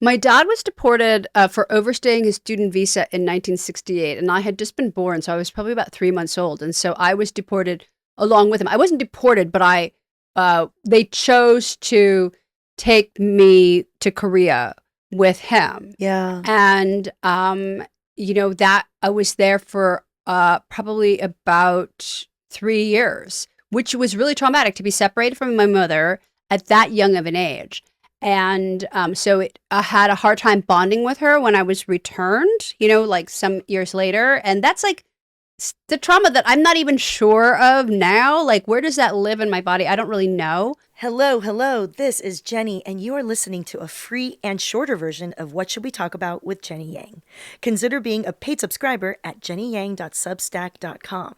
My dad was deported for overstaying his student visa in 1968, and I had just been born, so I was probably about 3 months old, and so I was deported along with him. I wasn't deported, but they chose to take me to Korea with him, Yeah. and that I was there for probably about 3 years, which was really traumatic to be separated from my mother at that young of an age. And I had a hard time bonding with her when I was returned, like some years later. And that's like the trauma that I'm not even sure of now. Like, where does that live in my body? I don't really know. Hello, hello. This is Jenny, and you are listening to a free and shorter version of What Should We Talk About with Jenny Yang. Consider being a paid subscriber at jennyyang.substack.com.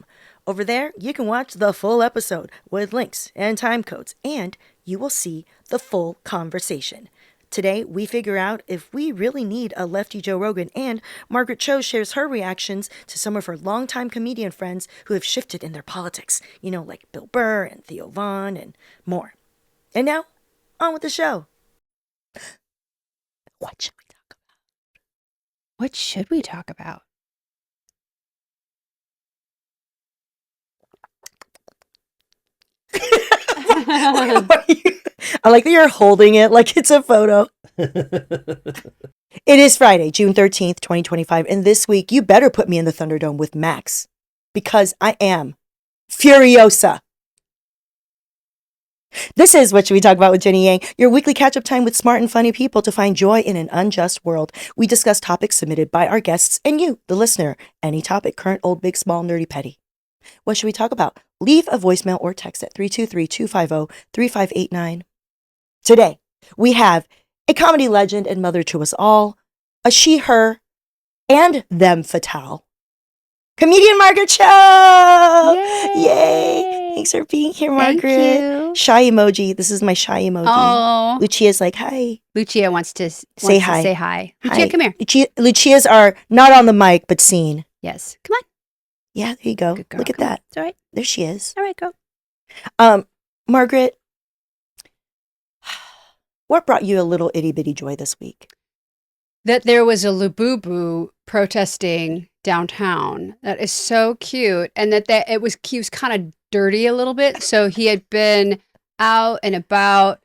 Over there, you can watch the full episode with links and time codes, and you will see the full conversation. Today, we figure out if we really need a lefty Joe Rogan, and Margaret Cho shares her reactions to some of her longtime comedian friends who have shifted in their politics, like Bill Burr and Theo and more. And now, on with the show. What should we talk about? What should we talk about? I like that you're holding it like it's a photo. It is Friday, June 13th, 2025, and this week you better put me in the Thunderdome with Max, because I am FURIOSA. This is What Should We Talk About with Jenny Yang, your weekly catch-up time with smart and funny people to find joy in an unjust world. We discuss topics submitted by our guests and you, the listener. Any topic, current, old, big, small, nerdy, petty. What should we talk about? Leave a voicemail or text at 323-250-3589. Today, we have a comedy legend and mother to us all, a she, her, and them fatale. Comedian Margaret Cho! Yay! Thanks for being here, Margaret. Thank you. Shy emoji. This is my shy emoji. Oh. Lucia's like, hi. Lucia wants to say hi. Say hi. Lucia, come here. Lucia's are not on the mic, but seen. Yes. Come on. Yeah, there you go. Good girl. Look at that. It's all right. There she is. All right, go. Margaret, what brought you a little itty bitty joy this week? That there was a Labubu protesting downtown. That is so cute. And that he was kind of dirty a little bit. So he had been out and about,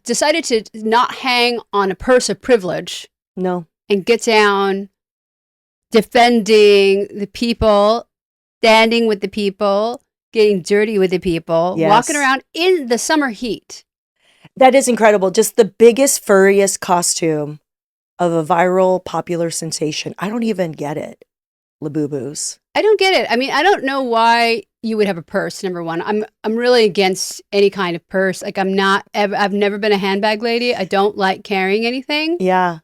decided to not hang on a purse of privilege. No. And get down, defending the people, standing with the people, getting dirty with the people, yes. Walking around in the summer heat. That is incredible. Just the biggest, furriest costume of a viral, popular sensation. I don't even get it. Labubus. I don't get it. I mean, I don't know why you would have a purse, number one. I'm really against any kind of purse. Like, I've never been a handbag lady. I don't like carrying anything. Yeah.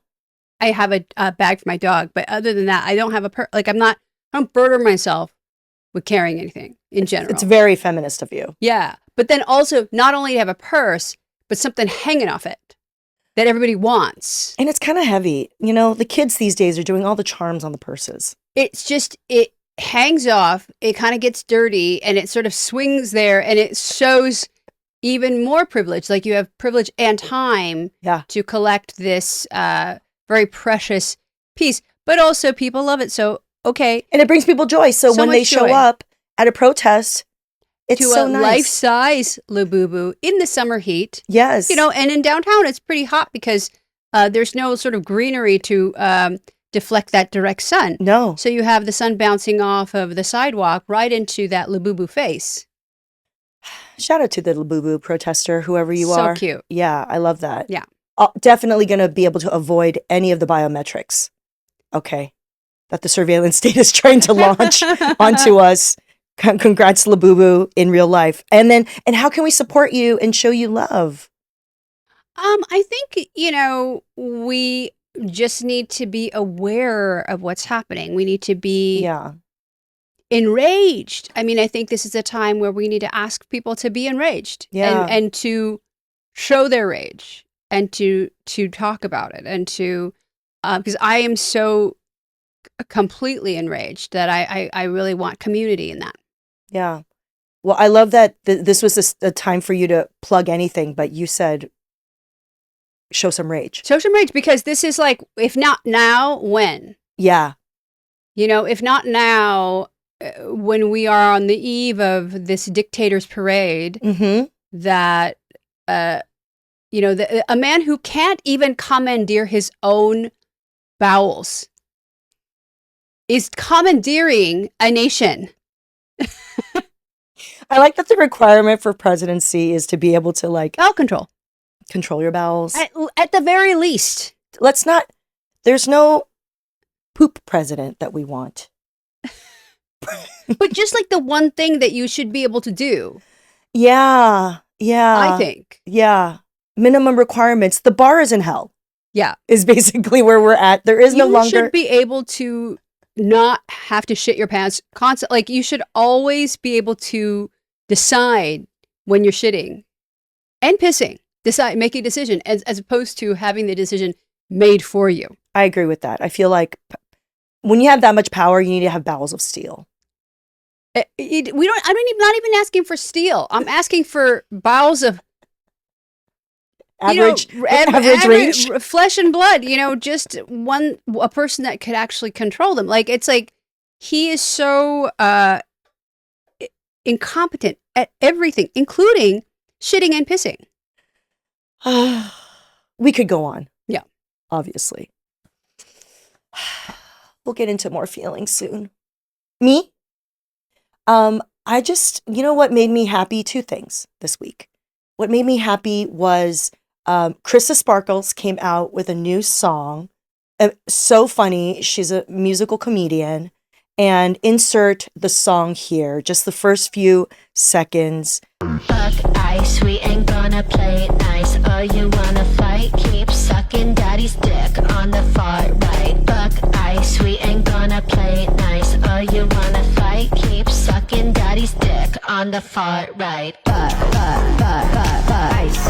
I have a bag for my dog, but other than that, I don't have a purse. Like, I don't burden myself with carrying anything in general. It's very feminist of you. Yeah. But then also, not only have a purse, but something hanging off it that everybody wants. And it's kind of heavy. The kids these days are doing all the charms on the purses. It's just, it hangs off, it kind of gets dirty, and it sort of swings there, and it shows even more privilege. Like, you have privilege and time to collect this very precious piece, but also people love it. So, okay. And it brings people joy. So when they show up at a protest, it's to so a nice. Life-size Labubu in the summer heat. Yes. And in downtown, it's pretty hot because there's no sort of greenery to deflect that direct sun. No. So you have the sun bouncing off of the sidewalk right into that Labubu face. Shout out to the Labubu protester, whoever you are. So cute. Yeah, I love that. Yeah. Definitely going to be able to avoid any of the biometrics. Okay. That the surveillance state is trying to launch onto us. Congrats, Labubu, in real life. And how can we support you and show you love? I think, we just need to be aware of what's happening. We need to be enraged. I mean, I think this is a time where we need to ask people to be enraged and to show their rage and to talk about it and to, because I am so completely enraged that I really want community in that. Yeah. Well, I love that this was a time for you to plug anything, but you said show some rage. Show some rage, because this is like, if not now, when? Yeah. You know, if not now, when we are on the eve of this dictator's parade, that, you know, a man who can't even commandeer his own bowels is commandeering a nation. I like that the requirement for presidency is to be able to like Bowel control. Control your bowels. At the very least. There's no poop president that we want. But just like the one thing that you should be able to do. Yeah. I think. Yeah. Minimum requirements. The bar is in hell. Yeah. Is basically where we're at. There is no longer. You should be able to not have to shit your pants constantly. Like, you should always be able to decide when you're shitting and pissing. Make a decision as opposed to having the decision made for you. I agree with that. I feel like when you have that much power, you need to have bowels of steel. I'm not even asking for steel. I'm asking for bowels of average range, flesh and blood. You know, just a person that could actually control them. Like, it's like he is so incompetent at everything, including shitting and pissing. We could go on. Yeah, obviously. We'll get into more feelings soon. Me? I just, you know what made me happy? Two things this week. What made me happy was Krista Sparkles came out with a new song. So funny. She's a musical comedian. And insert the song here, just the first few seconds. Fuck ice, we ain't gonna play it nice. Oh, you wanna fight? Keep sucking daddy's dick on the far right. Fuck ice, we ain't gonna play it nice. Oh, you wanna fight? Keep sucking daddy's dick on the far right. Fuck ice,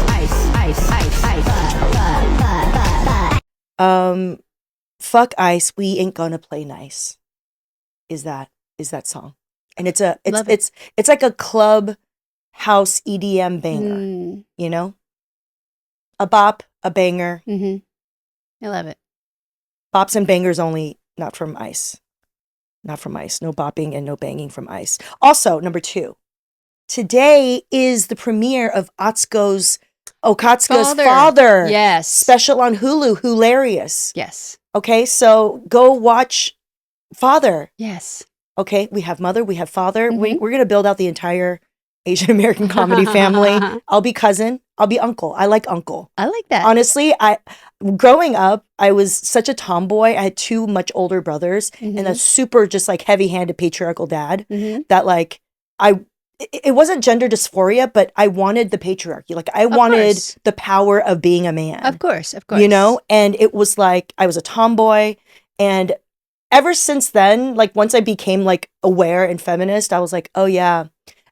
Fuck ice, we ain't gonna play nice. Is that song. And it's like a club house EDM banger, you know? A bop, a banger. I love it. Bops and bangers only, not from ice. Not from ice. No bopping and no banging from ice. Also, number 2. Today is the premiere of Okatsuka's father. Yes. Special on Hulu. Hilarious. Yes. Okay, so go watch Father. Yes. Okay, we have mother, we have father. We're going to build out the entire Asian American comedy family. I'll be cousin. I'll be uncle. I like uncle. I like that. Honestly, growing up, I was such a tomboy. I had 2 much older brothers and a super just like heavy-handed patriarchal dad that like it wasn't gender dysphoria, but I wanted the patriarchy. Like I wanted the power of being a man. Of course. You know? And it was like I was a tomboy, and ever since then, like once I became like aware and feminist, I was like, oh yeah,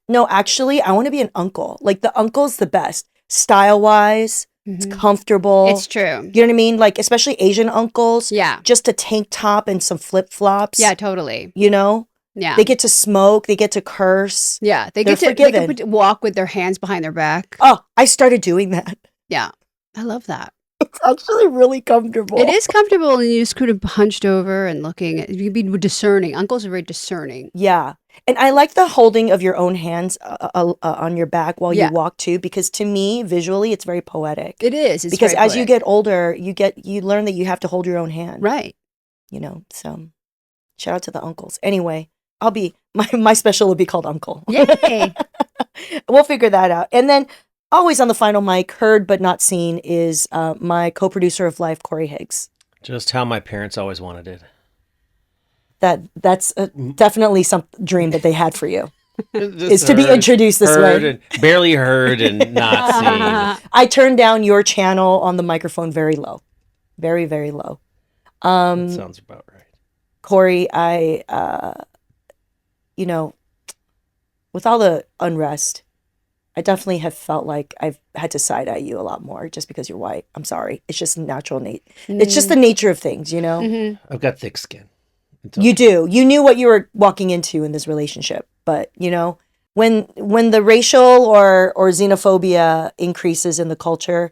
no, actually I want to be an uncle. Like the uncle's the best. Style wise, it's comfortable. It's true. You know what I mean? Like especially Asian uncles. Yeah. Just a tank top and some flip flops. Yeah, totally. You know? Yeah. They get to smoke, they get to curse. Yeah. They get to walk with their hands behind their back. Oh, I started doing that. Yeah. I love that. It's actually really comfortable. It is comfortable, and you just could have hunched over and looking. You'd be discerning. Uncles are very discerning. Yeah. And I like the holding of your own hands on your back while you walk too, because to me, visually, it's very poetic. It is. It's because very as poetic. you get older, you learn that you have to hold your own hand. Right. You know, so shout out to the uncles. Anyway, I'll be, my special will be called Uncle. Yay. We'll figure that out. And then always on the final mic, heard but not seen, is my co-producer of life, Corey Higgs. Just how my parents always wanted it. That's definitely some dream that they had for you. Is Just to be introduced this way. And barely heard and not seen. I turned down your channel on the microphone very low. Very, very low. That sounds about right. Corey, you know, with all the unrest, I definitely have felt like I've had to side-eye you a lot more just because you're white. I'm sorry. It's just natural. It's just the nature of things, you know? I've got thick skin. You do. You knew what you were walking into in this relationship. But, you know, when the racial or xenophobia increases in the culture,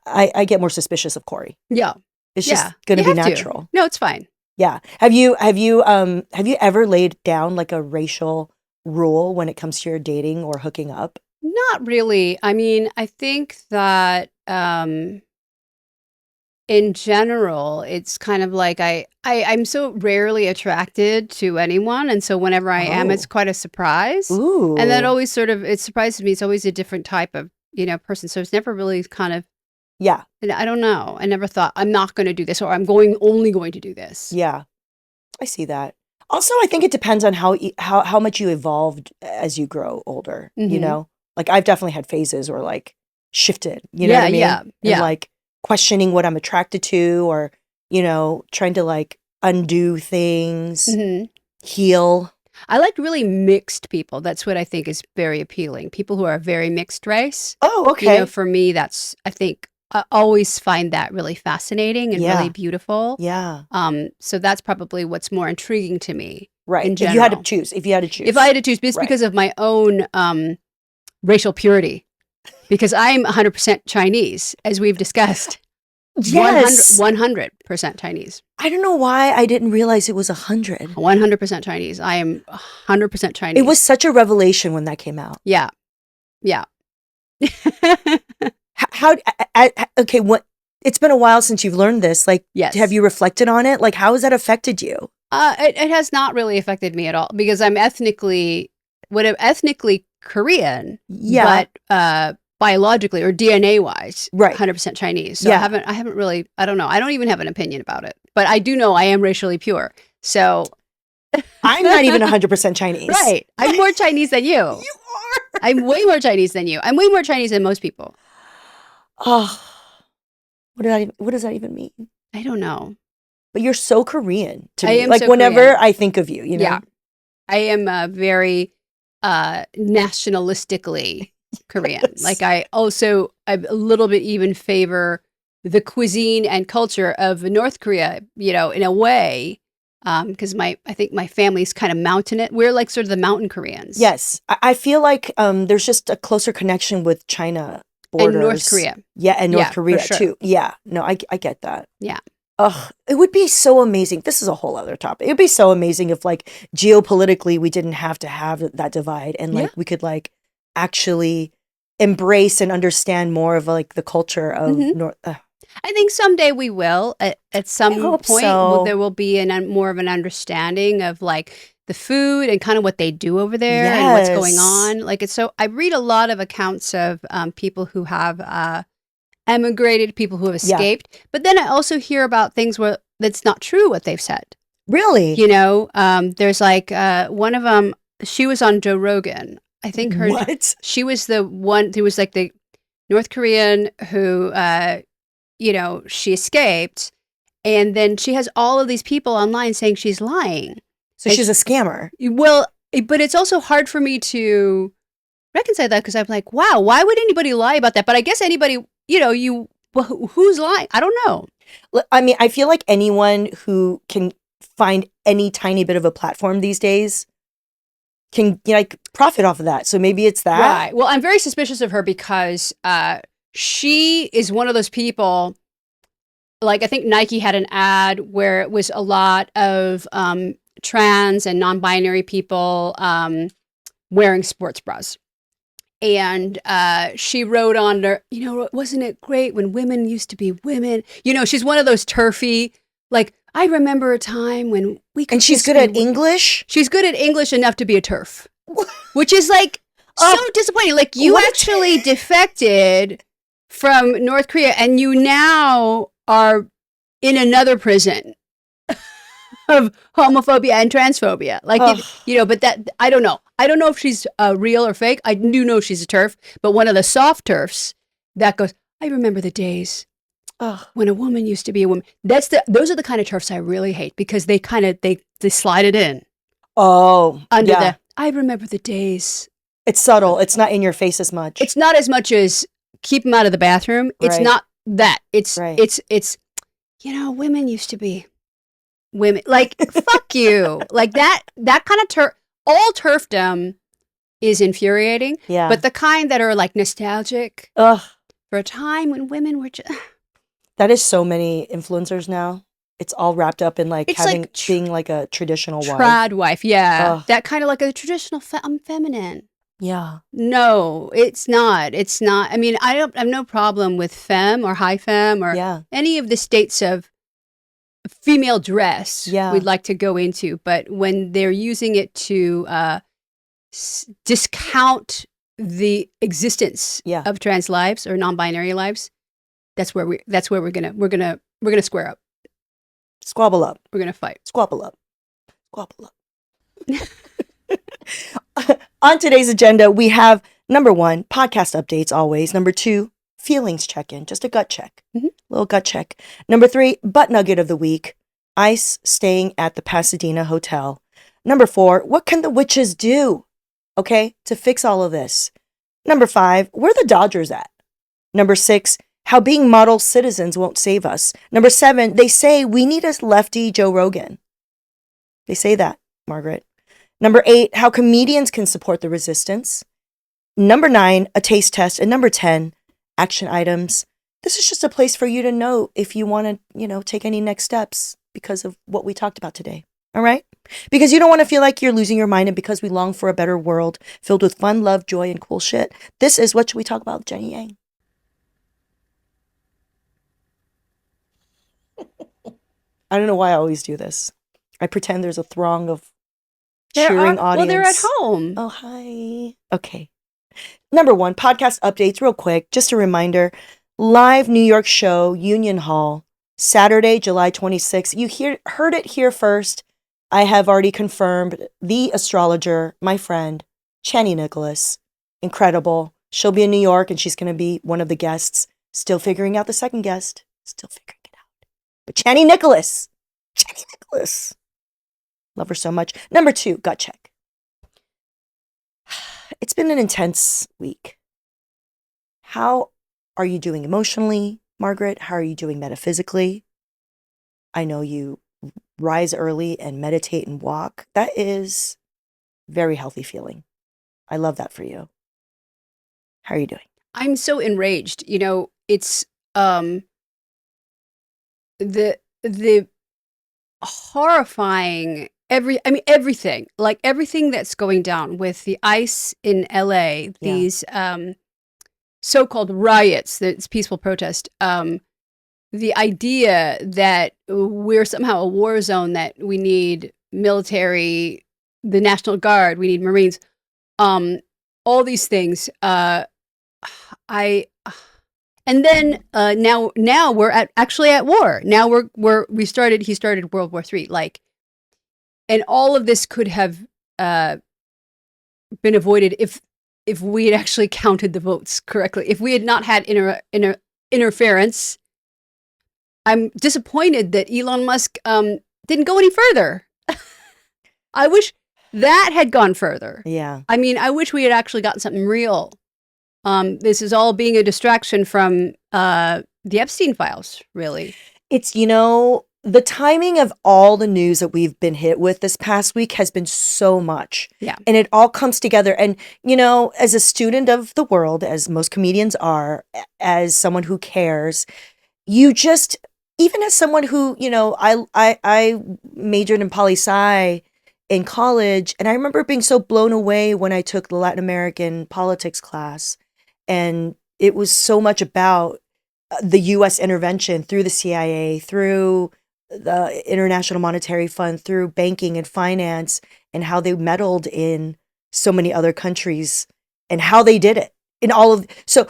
I get more suspicious of Corey. Yeah. It's Yeah. just going to You be have to. natural. No, it's fine. Yeah. Have you ever laid down like a racial rule when it comes to your dating or hooking up? Not really. I mean, I think that in general, it's kind of like I'm so rarely attracted to anyone. And so whenever I am, it's Oh. quite a surprise. Ooh. And that always sort of, it surprises me. It's always a different type of, person. So it's never really kind of, Yeah. I don't know. I never thought I'm not going to do this or I'm only going to do this. Yeah. I see that. Also, I think it depends on how much you evolved as you grow older, you Mhm. know? Like I've definitely had phases where like shifted, you know what I mean? Yeah. And like questioning what I'm attracted to or, trying to like undo things, Mhm. heal. I like really mixed people. That's what I think is very appealing. People who are very mixed race. Oh, okay. For me, I think I always find that really fascinating and Yeah. really beautiful. Yeah. So that's probably what's more intriguing to me. Right. In If you had to general. choose. If I had to choose, just Right. because of my own racial purity, because I'm 100% Chinese, as we've discussed. Yes. 100% Chinese. I don't know why I didn't realize it was 100. 100% Chinese. I am 100% Chinese. It was such a revelation when that came out. Yeah. Okay, what? It's been a while since you've learned this. Like, Yes. have you reflected on it? Like, how has that affected you? It has not really affected me at all because I'm ethnically Korean, Yeah. but biologically or DNA wise, Right. 100% Chinese. So Yeah. I haven't really, I don't know. I don't even have an opinion about it, but I do know I am racially pure. So I'm not even 100% Chinese. right, I'm more Chinese than you. You are. I'm way more Chinese than you. I'm way more Chinese than most people. Oh, what does that even mean? I don't know. But you're so Korean to I me. am Like so whenever Korean. I think of you, you know? Yeah. I am very nationalistically Korean. Yes. Like I a little bit even favor the cuisine and culture of North Korea, in a way, because I think my family's kind of mountainous. We're like sort of the mountain Koreans. Yes. I feel like there's just a closer connection with China borders. And North Korea. Yeah, and North Yeah, Korea for sure. too. Yeah. No, I get that. Yeah. Ugh, it would be so amazing. This is a whole other topic. It would be so amazing if like geopolitically we didn't have to have that divide and like Yeah. we could like actually embrace and understand more of like the culture of Mhm. North. I think someday we will. At some hope point, so. there will be more of an understanding of like the food and kind of what they do over there and what's going Yes. on. Like it's so. I read a lot of accounts of people who have emigrated, people who have Yeah. escaped, but then I also hear about things where that's not true what they've said. Really? There's like one of them. She was on Joe Rogan. I think What? she was the one who was like the North Korean who, she escaped. And then she has all of these people online saying she's lying. So she's a scammer. Well, but it's also hard for me to reconcile that because I'm like, wow, why would anybody lie about that? But I guess anybody, who's lying? I don't know. I mean, I feel like anyone who can find any tiny bit of a platform these days can like profit off of that. So maybe it's that. Right. Well, I'm very suspicious of her because she is one of those people. Like I think Nike had an ad where it was a lot of trans and non-binary people wearing sports bras. And she wrote on her, wasn't it great when women used to be women? She's one of those turfy, like, I remember a time when we could. And she's just good be at English? She's good at English enough to be a turf, which is like so disappointing. Like you actually defected from North Korea and you now are in another prison of homophobia and transphobia. Like, but that, I don't know. I don't know if she's real or fake. I do know she's a turf, but one of the soft that goes, I remember the days when a woman used to be a woman. Those are the kind of turfs I really hate because they kind of, they slide it in. Oh, Under yeah. I remember the days. It's subtle. It's not in your face as much. It's not as much as keep them out of the bathroom. It's Right. not that. It's, Right. it's, women used to be women. Like, fuck you. Like that kind of all turfdom is infuriating. Yeah. But the kind that are like nostalgic, Ugh. for a time when women were just That is so many influencers now. It's all wrapped up in like It's having like being like a traditional wife. trad wife. Yeah. Ugh. That kind of like a traditional feminine. Yeah. No, it's not. It's not. I mean, I have no problem with femme or high femme or Yeah. any of the states of female dress Yeah. we'd like to go into. But when they're using it to discount the existence Yeah. of trans lives or non-binary lives, that's where we're gonna square up. Squabble up. We're gonna fight. Squabble up. Squabble up. On today's agenda, we have number 1, podcast updates always. Number 2, feelings check-in, just a gut check. Little gut check. Number 3, butt nugget of the week. Ice staying at the Pasadena hotel. Number 4, what can the witches do? Okay, to fix all of this. Number 5, where the Dodgers at? Number 6, how being model citizens won't save us. Number 7, they say we need a lefty Joe Rogan. They say that, Margaret. Number 8, how comedians can support the resistance. Number 9, a taste test. And number 10, action items. This is just a place for you to know if you want to, take any next steps because of what we talked about today. All right? Because you don't want to feel like you're losing your mind, and because we long for a better world filled with fun, love, joy, and cool shit. This is What Should We Talk About with Jenny Yang. I don't know why I always do this. I pretend there's a throng of cheering audience. Well, they're at home. Oh, hi. Okay. Number 1, podcast updates real quick. Just a reminder, live New York show, Union Hall, Saturday, July 26th. You heard it here first. I have already confirmed the astrologer, my friend, Channy Nicholas. Incredible. She'll be in New York and she's going to be one of the guests. Still figuring out the second guest. Still figuring it out. But Channy Nicholas. Love her so much. Number 2, gut check. It's been an intense week. How are you doing emotionally, Margaret? How are you doing metaphysically? I know you rise early and meditate and walk. That is very healthy feeling. I love that for you. How are you doing? I'm so enraged. It's the horrifying everything, like everything that's going down with the ICE in LA, these so-called riots, that's peaceful protest, the idea that we're somehow a war zone, that we need military, the National Guard, we need Marines, all these things. And then now we're actually at war. Now he started World War III, and all of this could have been avoided if we had actually counted the votes correctly. If we had not had interference. I'm disappointed that Elon Musk didn't go any further. I wish that had gone further. Yeah. I mean, I wish we had actually gotten something real. This is all being a distraction from the Epstein files, really. It's, the timing of all the news that we've been hit with this past week has been so much. Yeah. And it all comes together. And, as a student of the world, as most comedians are, as someone who cares, you just, even as someone who, I majored in poli-sci in college, and I remember being so blown away when I took the Latin American politics class. And it was so much about the U.S. intervention through the CIA, through the International Monetary Fund, through banking and finance, and how they meddled in so many other countries and how they did it in all of. So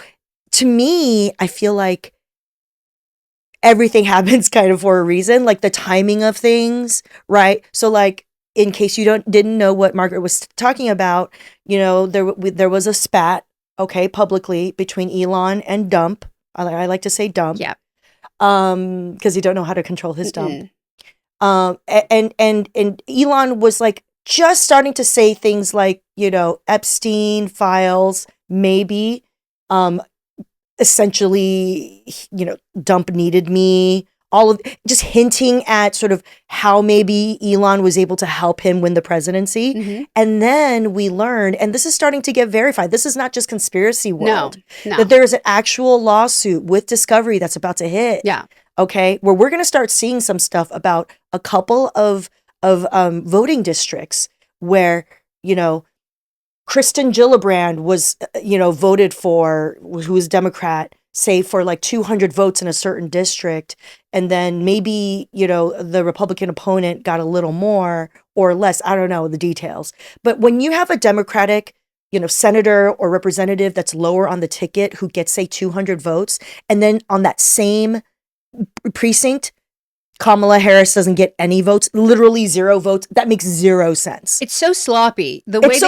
to me, I feel like everything happens kind of for a reason, like the timing of things, right? So like, in case you didn't know what Margaret was talking about, there was a spat, okay, publicly between Elon and Dump. I like to say Dump. Yeah. Because you don't know how to control his dump. And Elon was like just starting to say things like, Epstein files, maybe, essentially, Dump needed me, just hinting at sort of how maybe Elon was able to help him win the presidency. Mm-hmm. And then we learned, and this is starting to get verified. This is not just conspiracy world. No. That there is an actual lawsuit with Discovery that's about to hit. Yeah. Okay. Where we're going to start seeing some stuff about a couple of voting districts where, Kristen Gillibrand was, voted for, who was Democrat, say for like 200 votes in a certain district. And then maybe, the Republican opponent got a little more or less. I don't know the details. But when you have a Democratic, senator or representative that's lower on the ticket who gets, say, 200 votes, and then on that same precinct, Kamala Harris doesn't get any votes, literally 0 votes. That makes 0 sense. It's so sloppy. The way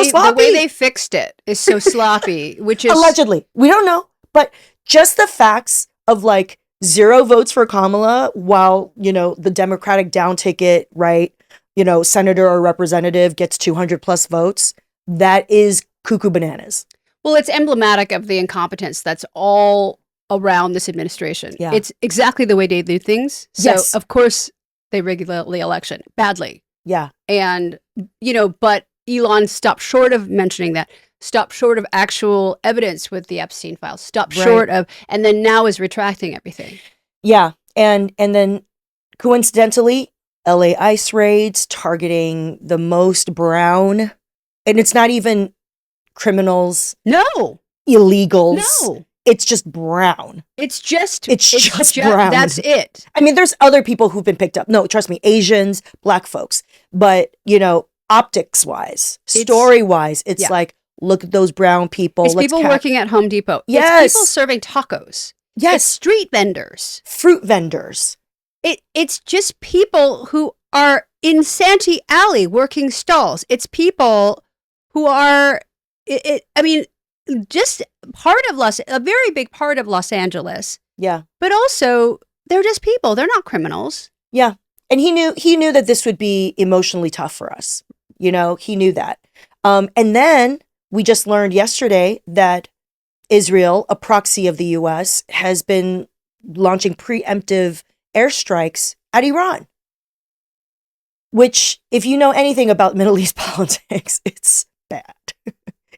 they fixed it is so sloppy, which is allegedly. We don't know, but just the facts of like 0 votes for Kamala while, the Democratic down ticket, right, senator or representative gets 200 plus votes, that is cuckoo bananas. Well, it's emblematic of the incompetence that's all around this administration. Yeah. It's exactly the way they do things. So, Yes. of course, they regulate the election badly. Yeah. And, but Elon stopped short of mentioning that, stopped short of actual evidence with the Epstein files, stopped Right. short of, and then now is retracting everything. Yeah. And then coincidentally, LA ICE raids targeting the most brown, and it's not even criminals, No. illegals. No. It's just brown. It's just brown. That's it. I mean, there's other people who've been picked up. No, trust me, Asians, black folks. But, optics wise, story wise, it's yeah. like, look at those brown people. It's people working at Home Depot. Yes. It's people serving tacos. Yes. It's street vendors. Fruit vendors. It's just people who are in Santee Alley working stalls. It's people who are, just a very big part of Los Angeles. Yeah. But also, they're just people. They're not criminals. Yeah. And he knew that this would be emotionally tough for us. He knew that. And then we just learned yesterday that Israel, a proxy of the US, has been launching preemptive airstrikes at Iran. Which, if you know anything about Middle East politics, it's bad.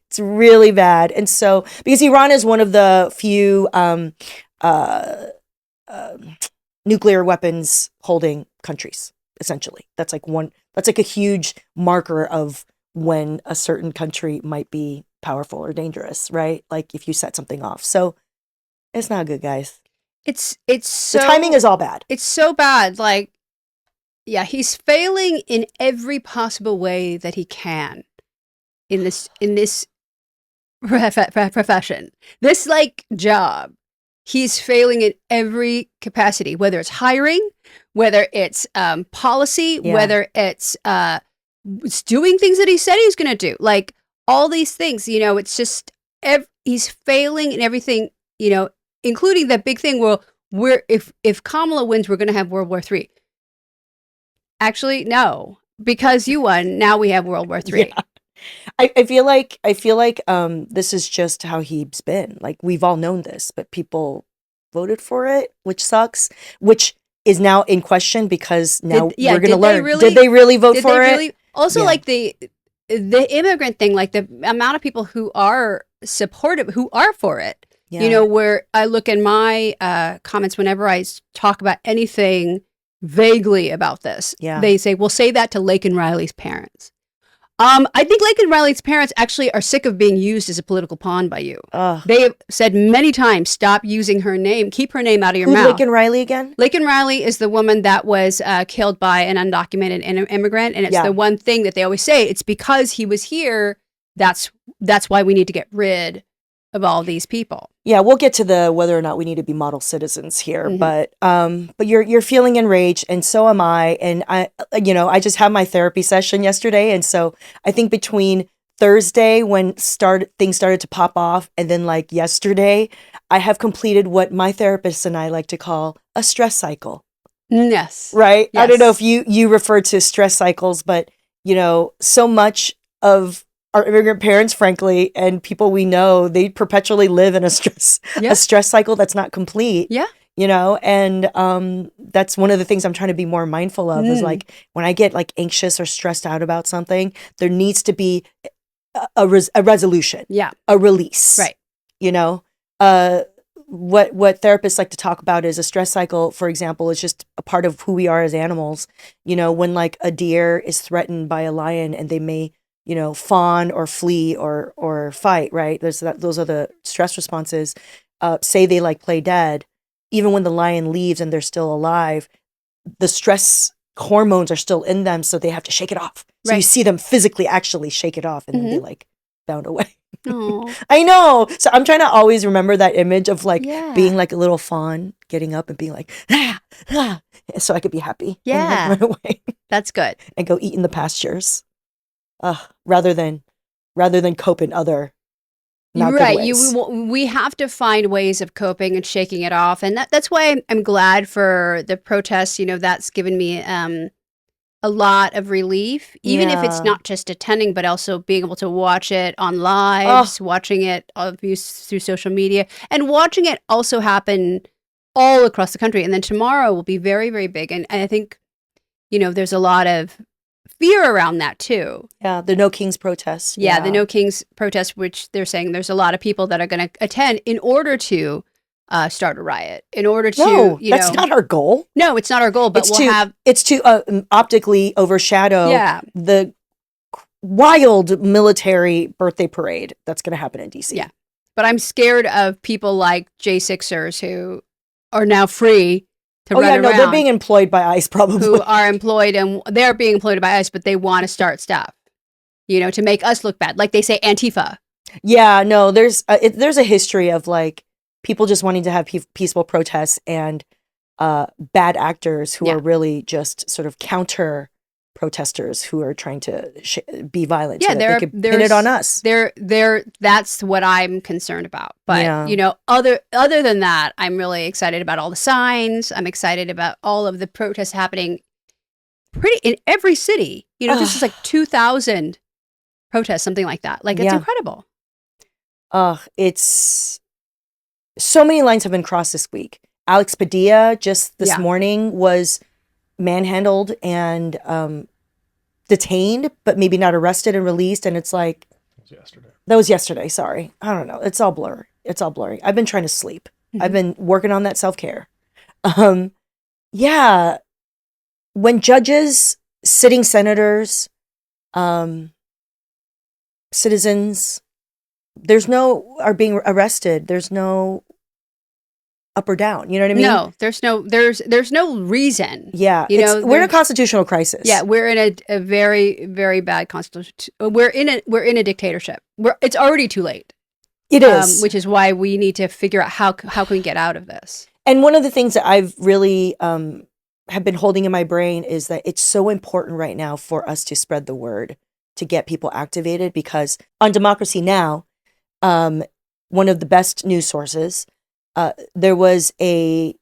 It's really bad. And so, because Iran is one of the few nuclear weapons holding countries, essentially. That's like a huge marker of when a certain country might be powerful or dangerous, right? Like if you set something off. So it's not good, guys. It's so The timing is all bad. It's so bad. Like, yeah, he's failing in every possible way that he can in this profession. This job. He's failing in every capacity, whether it's hiring, whether it's policy, Yeah. whether it's doing things that he said he's going to do. Like all these things, it's just he's failing in everything, including that big thing where if Kamala wins, we're going to have World War III. Actually, no, because you won. Now we have World War III. Yeah. I feel like this is just how he's been. Like we've all known this, but people voted for it, which sucks. Which is now in question because now we're going to learn. Did they really vote for it? Also, Yeah. like the immigrant thing, like the amount of people who are supportive, who are for it. Yeah. Where I look in my comments whenever I talk about anything vaguely about this, Yeah. they say, "Well, say that to Lake and Riley's parents." I think Lake and Riley's parents actually are sick of being used as a political pawn by you. Ugh. They have said many times, stop using her name. Keep her name out of your Who's mouth. Lake and Riley again? Lake and Riley is the woman that was killed by an undocumented immigrant. And it's Yeah. the one thing that they always say. It's because he was here. That's why we need to get rid of all these people. Yeah, we'll get to the whether or not we need to be model citizens here, Mhm. but you're feeling enraged, and so am I. And I just had my therapy session yesterday, and so I think between Thursday when things started to pop off, and then like yesterday, I have completed what my therapist and I like to call a stress cycle. Yes. Right? I don't know Yes. if you refer to stress cycles, but so much of our immigrant parents, frankly, and people we know, they perpetually live in a stress cycle that's not complete. Yeah. you know, and that's one of the things I'm trying to be more mindful of is like when I get like anxious or stressed out about something, there needs to be a resolution, a release, Right. you know. What therapists like to talk about is a stress cycle, for example, is just a part of who we are as animals. You know, when like a deer is threatened by a lion and they may, you know, fawn or flee or fight, right? Those are the stress responses. Say they like play dead. Even when the lion leaves and they're still alive, the stress hormones are still in them, so they have to shake it off. So you see them physically actually shake it off, and then they like bound away. I know. So I'm trying to always remember that image of like being like a little fawn, getting up and being like, so I could be happy. Yeah. And run away. That's good. And go eat in the pastures. Rather than cope in other not good ways. We have to find ways of coping and shaking it off, and that's why I'm glad for the protests. You know, that's given me a lot of relief, even if it's not just attending, but also being able to watch it on lives, watching it through social media, and watching it also happen all across the country. And then tomorrow will be very, very big, and I think, you know, there's a lot of fear around that too. Yeah, the No Kings protest. Yeah, the No Kings protest, which they're saying there's a lot of people that are going to attend in order to start a riot, in order to, that's not our goal. No, it's not our goal, but it's to optically overshadow the wild military birthday parade that's going to happen in DC. Yeah, but I'm scared of people like J6ers who are now free to run around. They're being employed by ICE probably. Who are employed, and they're being employed by ICE, but they want to start stuff, you know, to make us look bad. Like they say Antifa. Yeah, no, there's a history of like people just wanting to have peaceful protests and bad actors who are really just sort of counter protesters who are trying to be violent. Yeah, so they could pin it on us. That's what I'm concerned about. But you know, other than that, I'm really excited about all the signs. I'm excited about all of the protests happening in every city. You know, this is like 2,000 protests, something like that. Like it's incredible. It's so many lines have been crossed this week. Alex Padilla just this morning was manhandled and detained, but maybe not arrested and released. And it's like, that was yesterday. Sorry. I don't know. It's all blurry. I've been trying to sleep. I've been working on that self-care. Yeah. When judges, sitting senators, citizens, are being arrested. There's no up or down. You know what I mean? No, there's no reason. Yeah. You know, we're in a constitutional crisis. Yeah, we're in a very, very bad constitution. We're in a dictatorship. It's already too late. It is. Which is why we need to figure out how can we get out of this. And one of the things that I've really have been holding in my brain is that it's so important right now for us to spread the word, to get people activated, because on Democracy Now!, one of the best news sources, there was I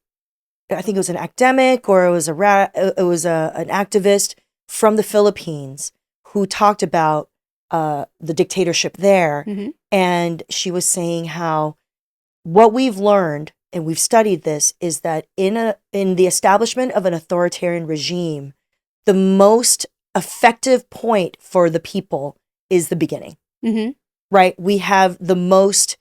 think it was an academic or it was an activist from the Philippines who talked about the dictatorship there. Mm-hmm. And she was saying how what we've learned, and we've studied this, is that in the establishment of an authoritarian regime, the most effective point for the people is the beginning. Mm-hmm. Right? We have the most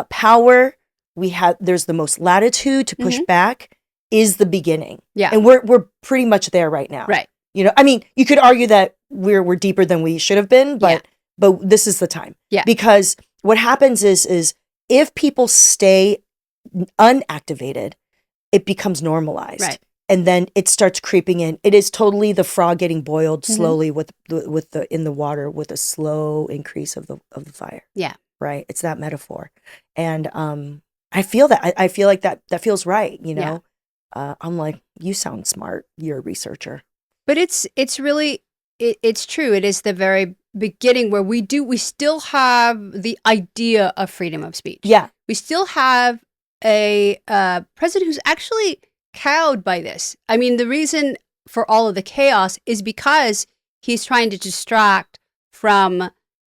power. There's the most latitude to push back is the beginning. Yeah. And we're pretty much there right now. Right. You know, I mean, you could argue that we're deeper than we should have been, but this is the time. Yeah. Because what happens is if people stay unactivated, it becomes normalized. Right. And then it starts creeping in. It is totally the frog getting boiled slowly in the water with a slow increase of the fire. Yeah. Right. It's that metaphor. And I feel that. I feel like that feels right. You know, I'm like, you sound smart. You're a researcher. But it's really, it's true. It is the very beginning where we still have the idea of freedom of speech. Yeah. We still have a president who's actually cowed by this. I mean, the reason for all of the chaos is because he's trying to distract from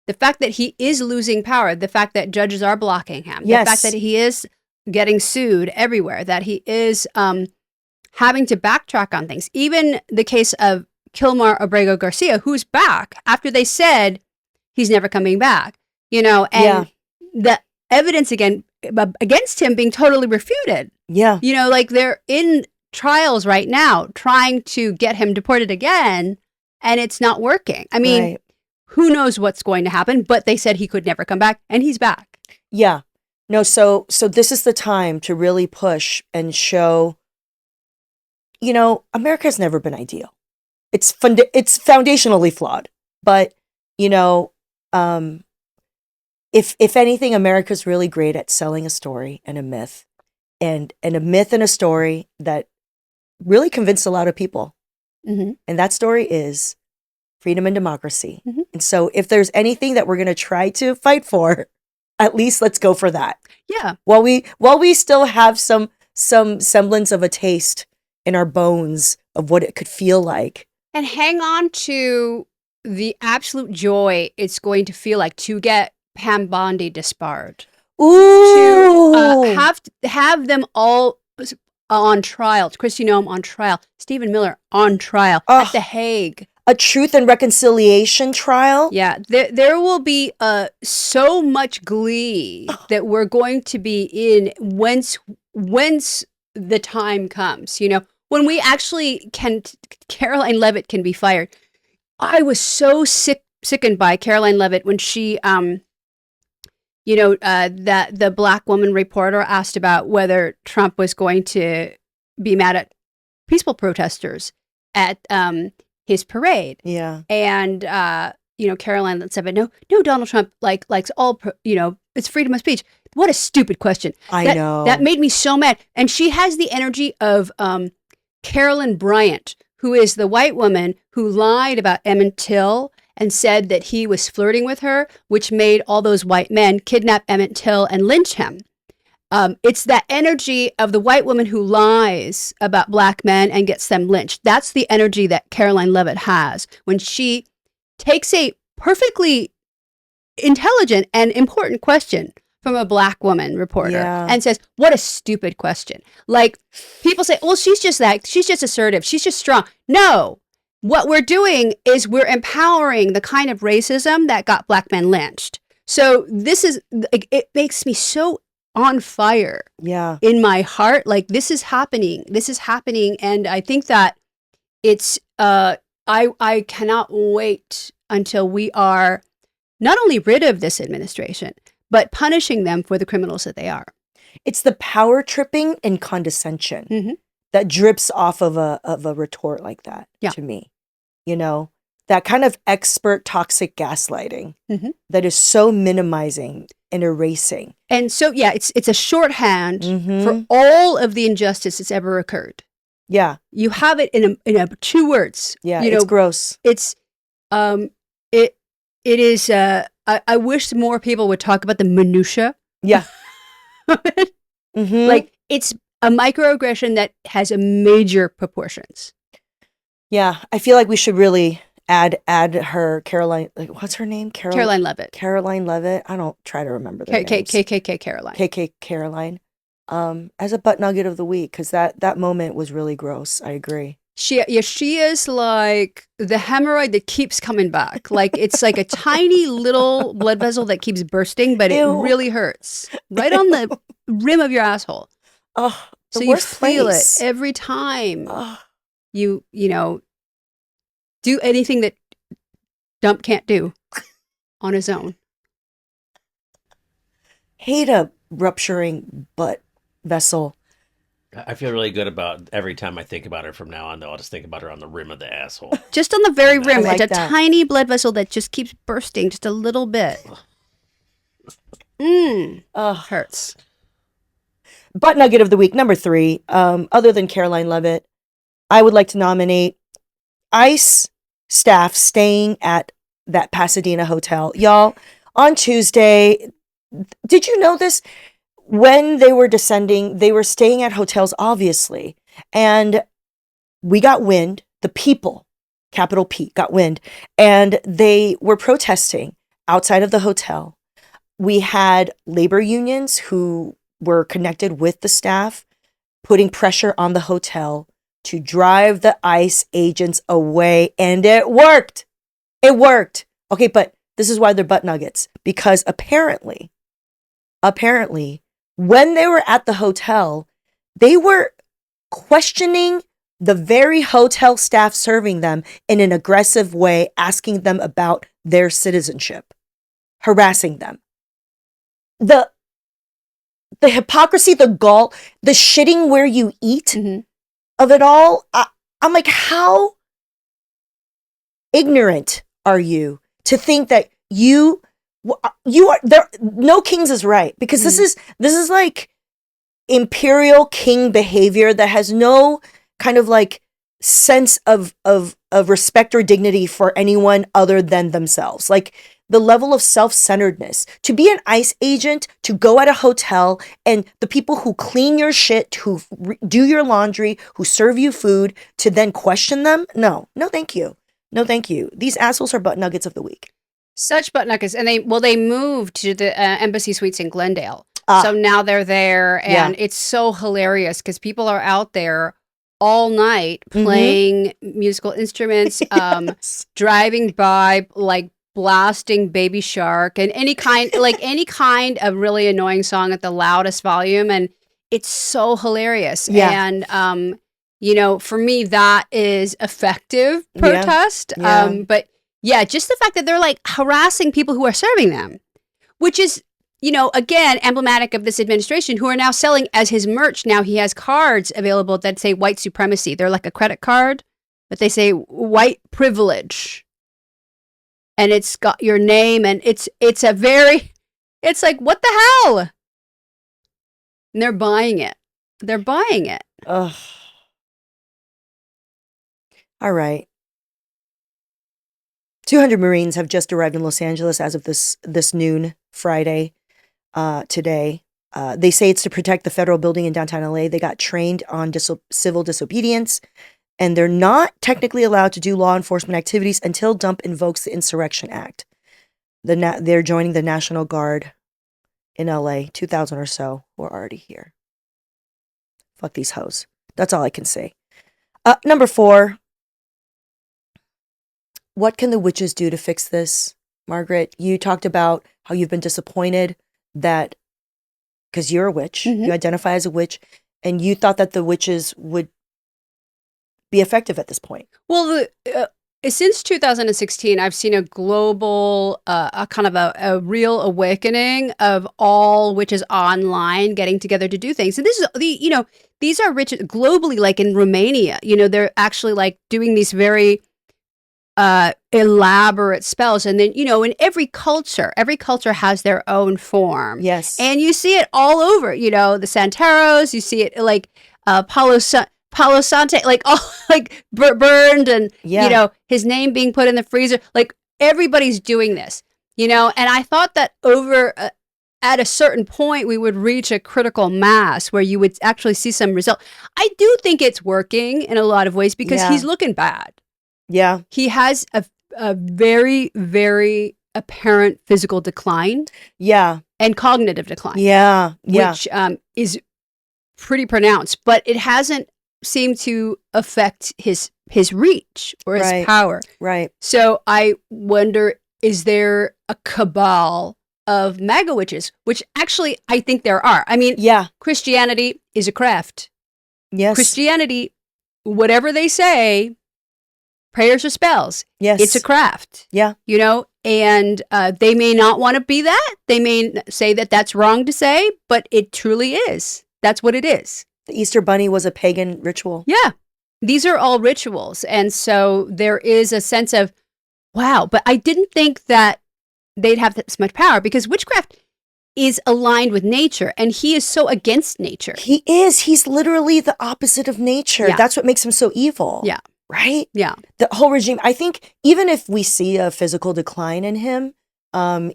the fact that he is losing power, the fact that judges are blocking him, the fact that he is getting sued everywhere, that he is having to backtrack on things. Even the case of Kilmar Abrego Garcia, who's back after they said he's never coming back, and the evidence against him being totally refuted. Yeah. Like they're in trials right now trying to get him deported again, and it's not working. I mean, Right. Who knows what's going to happen, but they said he could never come back, and he's back. Yeah. No, so this is the time to really push and show, America's never been ideal. It's foundationally flawed. But, if anything, America's really great at selling a story and a myth, and a myth and a story that really convinced a lot of people. Mm-hmm. And that story is freedom and democracy. Mm-hmm. And so if there's anything that we're going to try to fight for, at least let's go for that. Yeah. While we still have some semblance of a taste in our bones of what it could feel like. And hang on to the absolute joy it's going to feel like to get Pam Bondi disbarred. Ooh. To have them all on trial. Kristi Noem on trial. Stephen Miller on trial at The Hague. A truth and reconciliation trial. Yeah, there will be so much glee that we're going to be in once the time comes. When we actually Caroline Leavitt can be fired. I was so sickened by Caroline Leavitt when she, that the black woman reporter asked about whether Trump was going to be mad at peaceful protesters at his parade. Yeah. And, Caroline said, but no, Donald Trump likes all, it's freedom of speech. What a stupid question. I know. That made me so mad. And she has the energy of Carolyn Bryant, who is the white woman who lied about Emmett Till and said that he was flirting with her, which made all those white men kidnap Emmett Till and lynch him. It's that energy of the white woman who lies about black men and gets them lynched. That's the energy that Caroline Leavitt has when she takes a perfectly intelligent and important question from a black woman reporter and says, what a stupid question. Like, people say, well, she's just assertive. She's just strong. No, what we're doing is we're empowering the kind of racism that got black men lynched. So it makes me so on fire in my heart. Like, this is happening. And I think that it's, I cannot wait until we are not only rid of this administration, but punishing them for the criminals that they are. It's the power tripping and condescension that drips off of a retort like that to me. That kind of expert toxic gaslighting that is so minimizing and erasing. And so, it's a shorthand for all of the injustice that's ever occurred. Yeah. You have it in a 2 words. Yeah, it's gross. It's, it is, I wish more people would talk about the minutia. Yeah. Like, it's a microaggression that has a major proportions. Yeah, I feel like we should really add her Caroline. Like, what's her name? Caroline Leavitt. Caroline Leavitt. I don't try to remember their names. KKK Caroline. KK Caroline. As a butt nugget of the week, because that moment was really gross. I agree. She is like the hemorrhoid that keeps coming back. Like, it's like a tiny little blood vessel that keeps bursting, but it really hurts right on the rim of your asshole. Oh, so you feel it every time you do anything that Dump can't do on his own. Hate a rupturing butt vessel. I feel really good about every time I think about her from now on, though. I'll just think about her on the rim of the asshole. Just on the very rim. Like it's a tiny blood vessel that just keeps bursting just a little bit. Hurts. Butt nugget of the week, number 3. Other than Caroline Leavitt, I would like to nominate ICE staff staying at that Pasadena hotel. Y'all, on Tuesday, did you know this? When they were descending, they were staying at hotels, obviously. And we got wind, the people, capital P, got wind, and they were protesting outside of the hotel. We had labor unions who were connected with the staff, putting pressure on the hotel to drive the ICE agents away, and it worked. It worked. Okay, but this is why they're butt nuggets, because apparently, when they were at the hotel, they were questioning the very hotel staff serving them in an aggressive way, asking them about their citizenship, harassing them. The hypocrisy, the gall, the shitting where you eat of it all. I'm like, how ignorant are you to think that you are there? No kings is right, because this is like imperial king behavior that has no kind of like sense of respect or dignity for anyone other than themselves. Like the level of self-centeredness to be an ICE agent, to go at a hotel, and the people who clean your shit, who do your laundry, who serve you food, to then question them. No, thank you. No, thank you. These assholes are butt nuggets of the week. Such butt nuggets. And they moved to the Embassy Suites in Glendale. So now they're there, and it's so hilarious because people are out there all night playing musical instruments, driving by, like blasting Baby Shark and any kind of really annoying song at the loudest volume, and it's so hilarious. And for me, that is effective protest. But yeah, just the fact that they're like harassing people who are serving them, which is, again, emblematic of this administration, who are now selling as his merch. Now he has cards available that say white supremacy. They're like a credit card, but they say white privilege. And it's got your name, and it's like, what the hell? And they're buying it. Ugh. All right. 200 Marines have just arrived in Los Angeles as of this noon Friday. Today. They say it's to protect the federal building in downtown LA. They got trained on civil disobedience, and they're not technically allowed to do law enforcement activities until Dump invokes the Insurrection Act. They're joining the National Guard in LA, 2,000 or so who are already here. Fuck these hoes. That's all I can say. Number 4. What can the witches do to fix this? Margaret, you talked about how you've been disappointed that, because you're a witch, you identify as a witch, and you thought that the witches would be effective at this point. Well, since 2016, I've seen a global, a kind of a real awakening of all witches online getting together to do things. And this is these are witches globally, like in Romania. They're actually like doing these very elaborate spells, and then in every culture has their own form. Yes, and you see it all over. The Santeros, you see it like Palo Sante, like all like burned, and his name being put in the freezer. Like everybody's doing this, and I thought that over at a certain point we would reach a critical mass where you would actually see some result. I do think it's working in a lot of ways because he's looking bad. Yeah. He has a very, very apparent physical decline. Yeah. And cognitive decline. Yeah. Which is pretty pronounced, but it hasn't seemed to affect his reach or his power. Right. So I wonder, is there a cabal of MAGA witches? Which actually I think there are. I mean, Christianity is a craft. Yes. Christianity, whatever they say, prayers or spells. Yes. It's a craft. Yeah. And they may not want to be that. They may say that that's wrong to say, but it truly is. That's what it is. The Easter Bunny was a pagan ritual. Yeah. These are all rituals. And so there is a sense of, wow, but I didn't think that they'd have this much power because witchcraft is aligned with nature, and he is so against nature. He is. He's literally the opposite of nature. Yeah. That's what makes him so evil. Yeah. Right? Yeah. The whole regime, I think, even if we see a physical decline in him,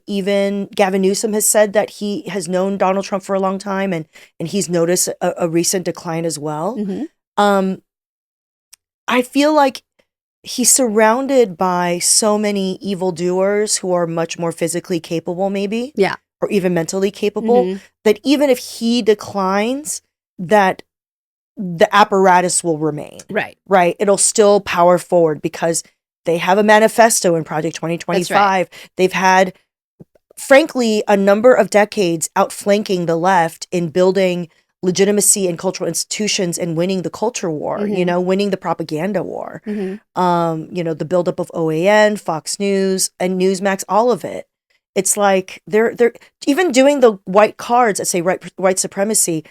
even Gavin Newsom has said that he has known Donald Trump for a long time, and he's noticed a recent decline as well. Mm-hmm. I feel like he's surrounded by so many evildoers who are much more physically capable, maybe. Yeah. or even mentally capable, that even if he declines, that the apparatus will remain. Right. Right. It'll still power forward because they have a manifesto in Project 2025. Right. They've had, frankly, a number of decades outflanking the left in building legitimacy in cultural institutions and winning the culture war, winning the propaganda war. The buildup of OAN, Fox News, and Newsmax, all of it. It's like they're even doing the white cards that say white supremacy.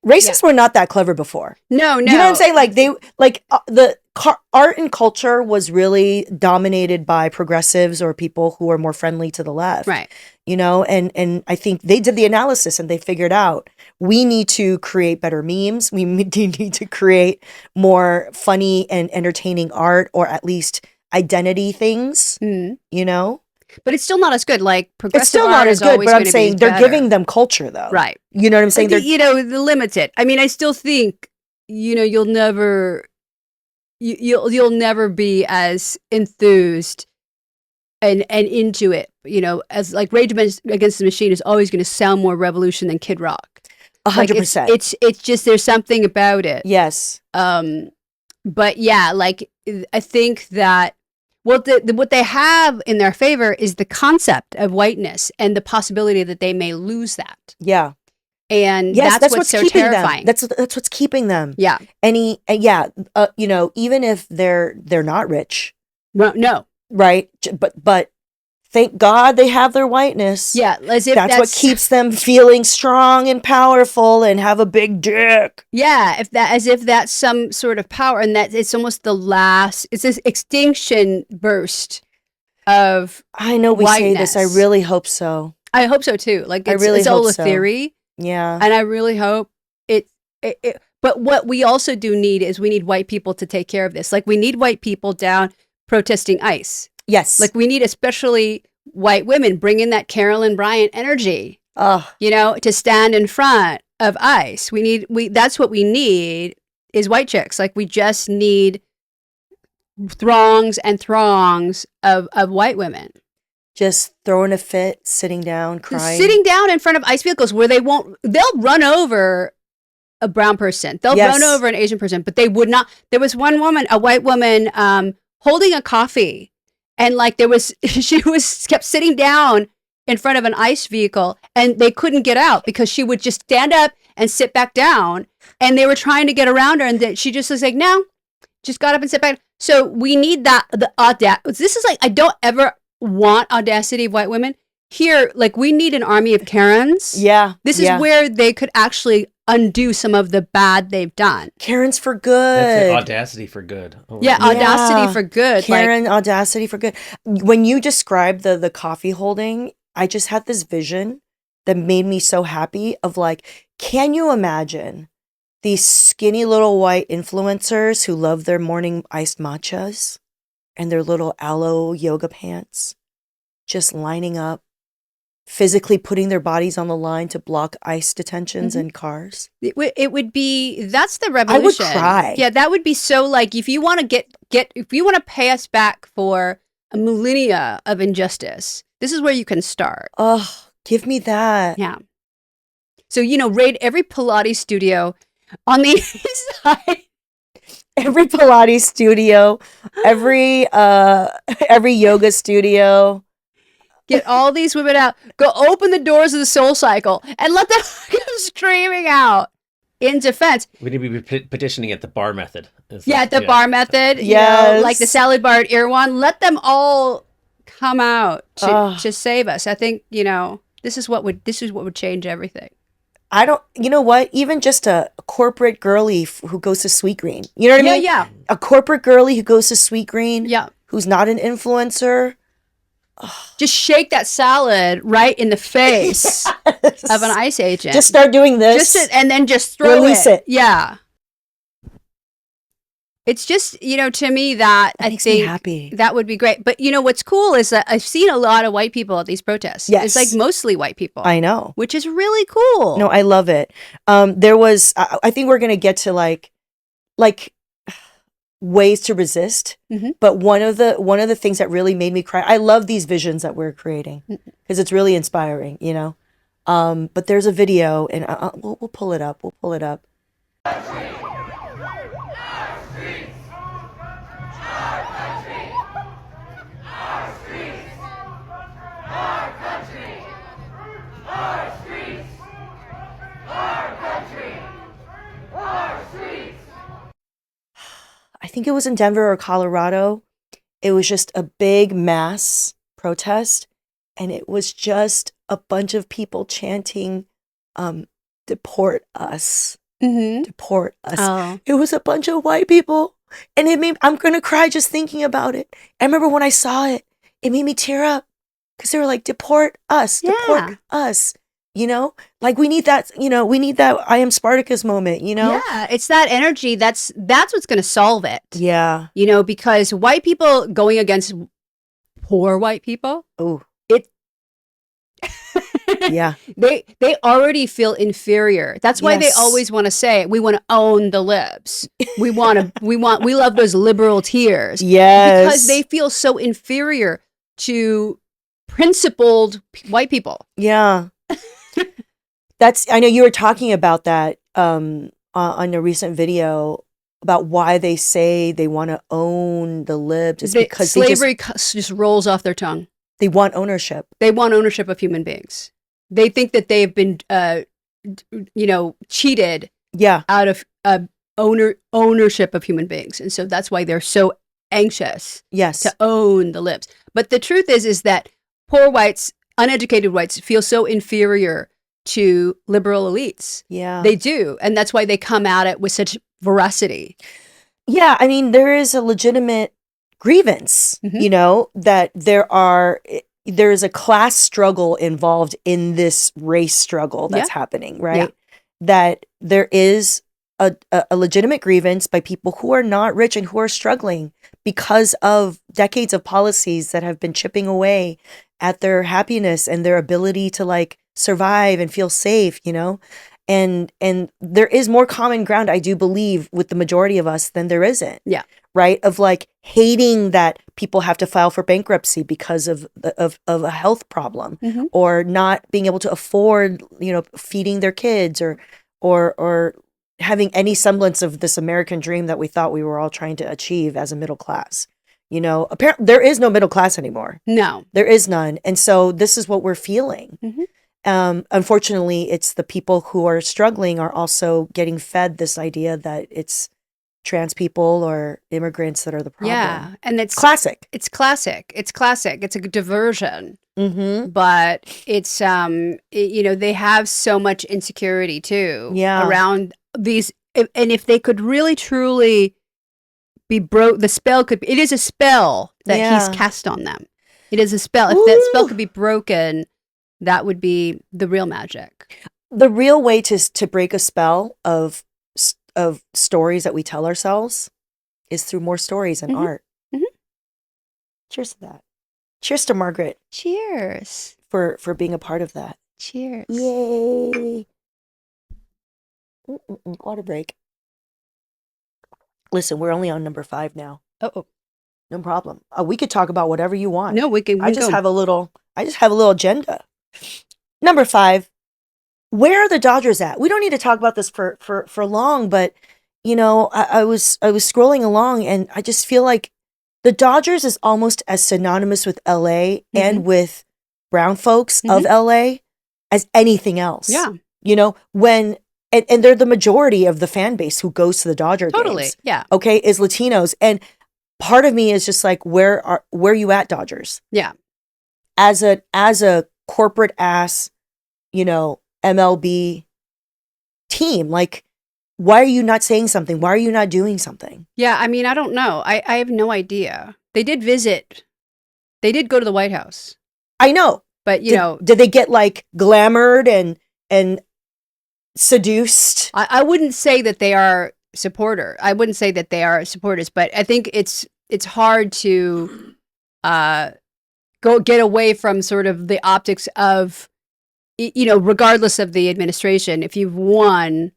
Racists were not that clever before. No. You know what I'm saying? Like the art and culture was really dominated by progressives or people who are more friendly to the left. Right. And I think they did the analysis and they figured out we need to create better memes. We need to create more funny and entertaining art, or at least identity things, But it's still not as good. Like progressive It's still art not as is good, always but I'm going to saying be they're better. giving them culture though. Right. You know what I'm saying? But the limited. I mean, I still think, you'll never be as enthused and into it, as like Rage Against the Machine is always going to sound more revolution than Kid Rock. 100%. It's just, there's something about it. Yes. But yeah, like I think that what they have in their favor is the concept of whiteness and the possibility that they may lose that. Yeah. And yes, that's what's so keeping terrifying. Them. That's what's keeping them. Yeah. Even if they're not rich. Well, no. Right. But thank God they have their whiteness. Yeah, as if that's what keeps them feeling strong and powerful and have a big dick. Yeah, as if that's some sort of power, and that it's almost the last. It's this extinction burst of. I know we whiteness. say this. I really hope so. I hope so too. Like I really it's hope all a so. theory. Yeah, and I really hope it. But what we also do need is we need white people to take care of this. Like we need white people down protesting ICE. Yes. Like we need especially white women bring in that Carolyn Bryant energy. To stand in front of ICE. That's what we need is white chicks. Like we just need throngs and throngs of white women. Just throwing a fit, sitting down, crying. Sitting down in front of ICE vehicles where they'll run over a brown person. They'll run over an Asian person, but they would not. There was one woman, a white woman, holding a coffee, and she kept sitting down in front of an ICE vehicle, and they couldn't get out because she would just stand up and sit back down, and they were trying to get around her, and she just was like, no, just got up and sit back. So we need the audacity. This is like, I don't ever want audacity of white women. Here, like we need an army of Karens. Yeah. This is where they could actually undo some of the bad they've done. Karens for good. That's it, audacity for good. Oh, yeah, audacity for good. Karen, audacity for good. When you described the coffee holding, I just had this vision that made me so happy of like, can you imagine these skinny little white influencers who love their morning iced matchas and their little aloe yoga pants, just lining up, physically putting their bodies on the line to block ICE detentions and cars? It would be, that's the revolution. I would cry. Yeah, that would be so like, if you want to if you want to pay us back for a millennia of injustice, this is where you can start. Oh, give me that. Yeah. So, raid every Pilates studio on the east side. Every Pilates studio, every yoga studio. Get all these women out. Go open the doors of the Soul Cycle and let them go screaming out in defense. We need to be petitioning at the bar method. Bar method. Yes. Like the salad bar at Irwan. Let them all come out to save us. I think, this is what would change everything. You know what? Even just a corporate girly who goes to Sweet Green. You know what I mean? Yeah. A corporate girly who goes to Sweet Green. Yeah. Who's not an influencer. Just shake that salad right in the face of an ICE agent. Just start doing this. And then just throw Release it. Yeah. It's just, to me that I makes think me happy. That would be great. But what's cool is that I've seen a lot of white people at these protests. Yes. It's like mostly white people. I know. Which is really cool. No, I love it. There was, I think we're going to get to like ways to resist. But one of the things that really made me cry, I love these visions that we're creating because it's really inspiring, you know. But there's a video, and we'll pull it up. We'll pull it up. I think it was in Denver or Colorado. It was just a big mass protest, and it was just a bunch of people chanting, deport us, deport us. Oh. It was a bunch of white people, and it made, I'm going to cry just thinking about it. I remember when I saw it, it made me tear up because they were like, deport us, deport us. You know, like we need that, you know, we need that I am Spartacus moment, you know? Yeah, it's that energy. That's what's going to solve it. Yeah. You know, because white people going against poor white people. Oh. It. Yeah. They already feel inferior. That's why they always want to say, we want to own the libs. We love those liberal tears. Yes. Because they feel so inferior to principled white people. Yeah. I know you were talking about that on a recent video about why they say they want to own the libs. It's because slavery just rolls off their tongue. They want ownership. They want ownership of human beings. They think that they've been, cheated out of ownership of human beings. And so that's why they're so anxious to own the libs. But the truth is that poor whites, uneducated whites feel so inferior to liberal elites. Yeah. They do. And that's why they come at it with such veracity. Yeah. I mean, there is a legitimate grievance, you know, that there is a class struggle involved in this race struggle that's happening, right? Yeah. That there is a legitimate grievance by people who are not rich and who are struggling because of decades of policies that have been chipping away at their happiness and their ability to like survive and feel safe, you know? And there is more common ground, I do believe, with the majority of us than there isn't. Yeah. Right? Of like hating that people have to file for bankruptcy because of a health problem or not being able to afford, you know, feeding their kids or having any semblance of this American dream that we thought we were all trying to achieve as a middle class. You know, apparently there is no middle class anymore. No. There is none. And so this is what we're feeling. Unfortunately, it's the people who are struggling are also getting fed this idea that it's trans people or immigrants that are the problem. Yeah. And it's classic. It's classic. It's classic. It's a diversion. But it's, they have so much insecurity too around these. And if they could really, truly be the spell it is a spell that he's cast on them. It is a spell. If that spell could be broken, that would be the real magic. The real way to break a spell of stories that we tell ourselves is through more stories and art. Cheers to that. Cheers to Margaret. Cheers. For being a part of that. Cheers. Yay. Water break. Listen, we're only on number 5 now. Oh. No problem. We could talk about whatever you want. No, we can. I just have a little agenda. Number 5. Where are the Dodgers at? We don't need to talk about this for long, but you know, I was scrolling along and I just feel like the Dodgers is almost as synonymous with LA and with brown folks of LA as anything else. Yeah. You know, and they're the majority of the fan base who goes to the Dodger games. Yeah. Okay, is Latinos. And part of me is just like, where you at, Dodgers? Yeah. As a corporate ass, you know, MLB team, like, why are you not saying something? Why are you not doing something? Yeah, I mean, I don't know. I have no idea. They did go to the White House. I know. But, did they get like glamored and seduced? I wouldn't say that they are I wouldn't say that they are supporters, but I think it's hard to get away from sort of the optics of, regardless of the administration, if you've won,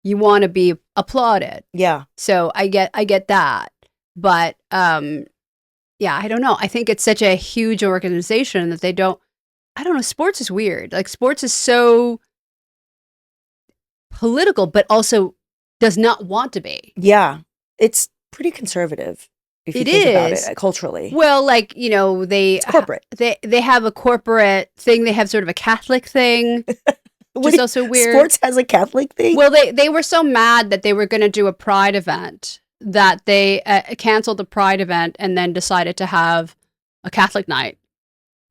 you want to be applauded. Yeah. So I get that. But yeah, I don't know. I think it's such a huge organization that they don't. I don't know. Sports is weird. Like sports is so political, but also does not want to be. Yeah, it's pretty conservative if you It think about is. it culturally. Well, like It's corporate. They have a corporate thing. They have sort of a Catholic thing, which is also weird. Sports has a Catholic thing? Well, they were so mad that they were going to do a Pride event that they canceled the Pride event and then decided to have a Catholic night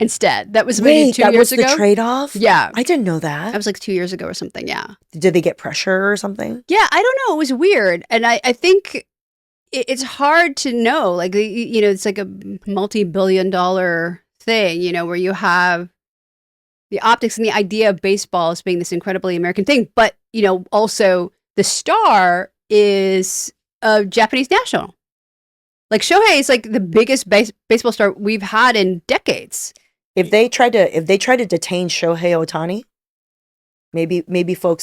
instead. That was maybe 2 that years was ago. the trade-off? Yeah. I didn't know that. That was like 2 years ago or something, yeah. Did they get pressure or something? Yeah, I don't know. It was weird. And I think it's hard to know. Like, it's like a multi-billion-dollar thing, where you have the optics and the idea of baseball as being this incredibly American thing. But, also the star is a Japanese national. Like Shohei is like the biggest baseball star we've had in decades. If they try to detain Shohei Ohtani, maybe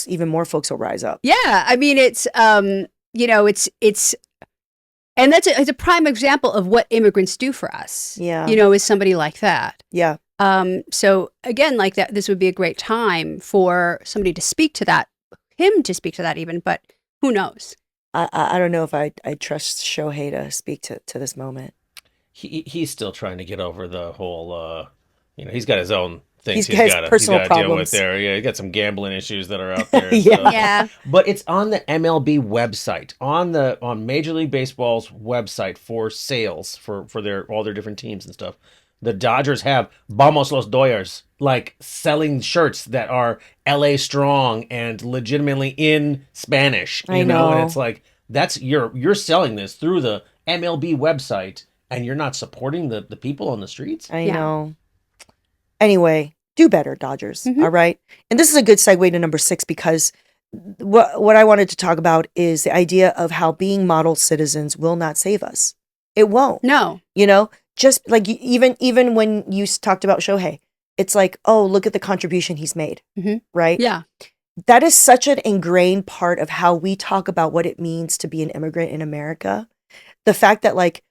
even more folks will rise up. Yeah, I mean it's it's and it's a prime example of what immigrants do for us. Yeah. Is somebody like that. Yeah. So again, like that, this would be a great time for somebody to speak to that, him to speak to that even, but who knows? I don't know if I trust Shohei to speak to this moment. He's still trying to get over the whole, he's got his own things He's got personal he's got to deal problems. with there. Yeah, he's got some gambling issues that are out there. Yeah. So. Yeah. But it's on the MLB website, on Major League Baseball's website for sales for all their different teams and stuff. The Dodgers have Vamos los Doyers, like selling shirts that are LA strong and legitimately in Spanish. I know. And it's like that's you're selling this through the MLB website and you're not supporting the people on the streets. I Yeah. know. Anyway, do better, Dodgers. Mhm. All right. And this is a good segue to number 6 because what I wanted to talk about is the idea of how being model citizens will not save us. It won't. No. Just like even when you talked about Shohei, it's like, oh, look at the contribution he's made, Mhm. right? Yeah. That is such an ingrained part of how we talk about what it means to be an immigrant in America. The fact that like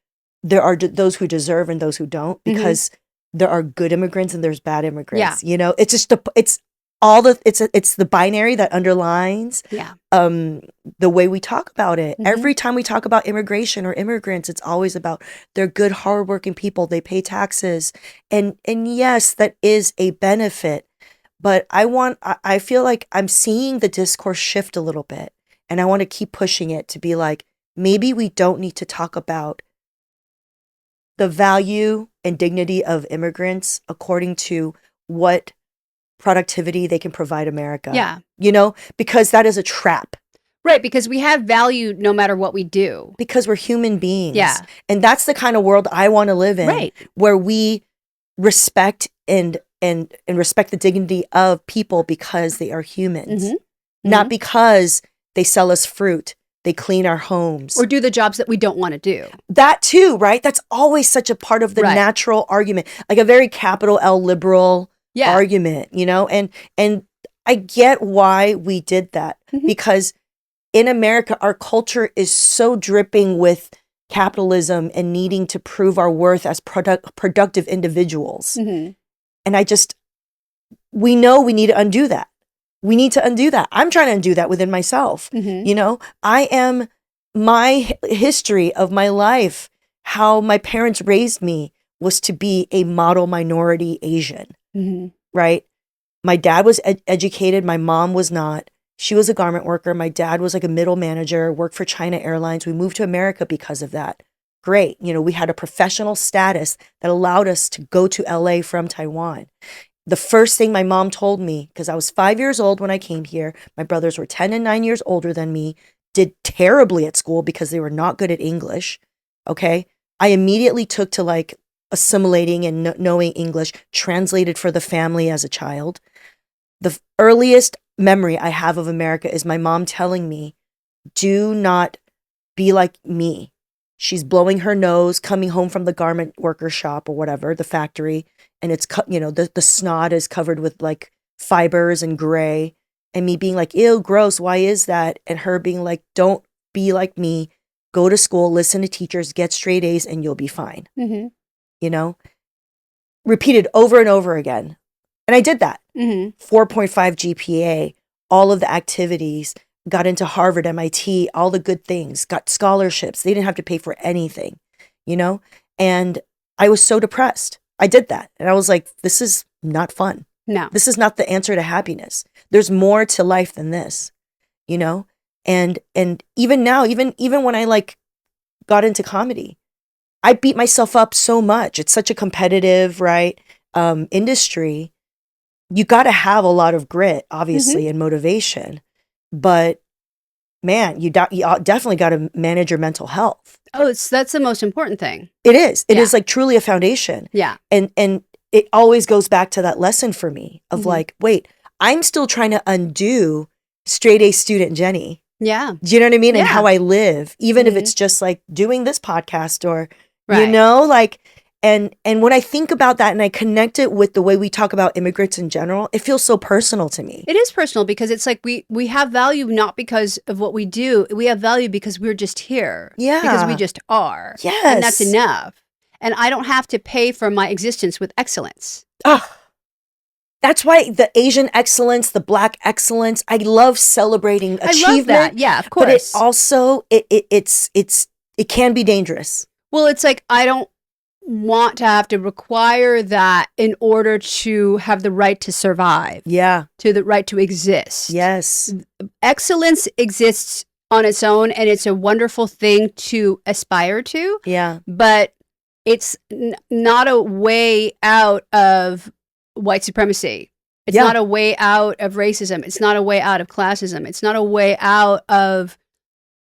there are those who deserve and those who don't, because there are good immigrants and there's bad immigrants. It's just it's the binary that underlines Yeah. the way we talk about it. Mhm. Every time we talk about immigration or immigrants, it's always about they're good, hardworking people. They pay taxes, and yes, that is a benefit. But I feel like I'm seeing the discourse shift a little bit, and I want to keep pushing it to be like maybe we don't need to talk about the value and dignity of immigrants according to what productivity they can provide America. Yeah. Because that is a trap. Right, because we have value no matter what we do. Because we're human beings. Yeah. And that's the kind of world I want to live in. Right. Where we respect and respect the dignity of people because they are humans. Mhm. Not because they sell us fruit, they clean our homes. Or do the jobs that we don't want to do. That too, right? That's always such a part of the Right. natural argument. Like a very capital L liberal Yeah. argument, and I get why we did that Mhm. because in America, our culture is so dripping with capitalism and needing to prove our worth as productive individuals. Mhm. And we know we need to undo that. We need to undo that. I'm trying to undo that within myself. Mhm. My history of my life, how my parents raised me was to be a model minority Asian. Mhm. Right? My dad was educated. My mom was not. She was a garment worker. My dad was like a middle manager, worked for China Airlines. We moved to America because of that. Great. We had a professional status that allowed us to go to LA from Taiwan. The first thing my mom told me, because I was 5 years old when I came here, my brothers were 10 and 9 years older than me, did terribly at school because they were not good at English. Okay. I immediately took to like assimilating and knowing English, translated for the family as a child. The earliest memory I have of America is my mom telling me, do not be like me. She's blowing her nose, coming home from the garment worker shop or whatever, the factory. And it's, the snot is covered with like fibers and gray. And me being like, ew, gross. Why is that? And her being like, don't be like me. go to school, listen to teachers, get straight A's, and you'll be fine. Mm-hmm. You know, repeated over and over again. And I did that. Mm-hmm. 4.5 GPA, all of the activities, got into Harvard, MIT, all the good things, got scholarships. They didn't have to pay for anything, you know? And I was so depressed. I did that. And I was like, this is not fun. No. This is not the answer to happiness. There's more to life than this, you know? And even now, even when I like got into comedy, I beat myself up so much. It's such a competitive, right, industry. You got to have a lot of grit, obviously, and motivation. But man, you definitely got to manage your mental health. Oh, that's the most important thing. It is. It is like truly a foundation. Yeah. And it always goes back to that lesson for me of like, wait, I'm still trying to undo straight A student Jenny. Yeah. Do you know what I mean? And Yeah. how I live, even if it's just like doing this podcast or, you Right. know, like, and when I think about that and I connect it with the way we talk about immigrants in general, it feels so personal to me. It is personal because it's like we have value not because of what we do. We have value because we're just here. Yeah. Because we just are. Yes. And that's enough. And I don't have to pay for my existence with excellence. Oh, that's why the Asian excellence, the Black excellence, I love celebrating achievement. I love that. Yeah, of course. But it also, it can be dangerous. Well, it's like I don't want to have to require that in order to have the right to survive, Yeah. to the right to exist. Yes. Excellence exists on its own, and it's a wonderful thing to aspire to, Yeah. but it's not a way out of white supremacy. It's Yeah. not a way out of racism. It's not a way out of classism. It's not a way out of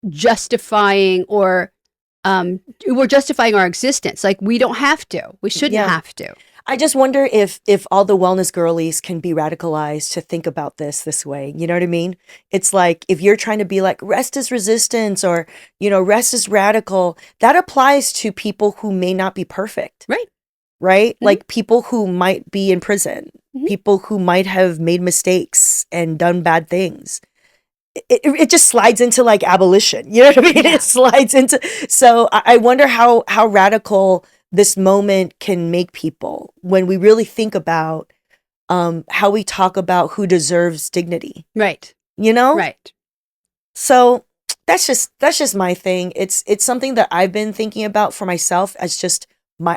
justifying or we're justifying our existence. Like we don't have to. We shouldn't Yeah. have to. I just wonder if all the wellness girlies can be radicalized to think about this way. You know what I mean? It's like if you're trying to be like rest is resistance or, you know, rest is radical, that applies to people who may not be perfect. Right. Right? Like people who might be in prison, people who might have made mistakes and done bad things. It just slides into like abolition. You know what I mean? Yeah. It slides into. So I wonder how radical this moment can make people when we really think about how we talk about who deserves dignity. Right. You know? Right. So that's just my thing. It's something that I've been thinking about for myself as just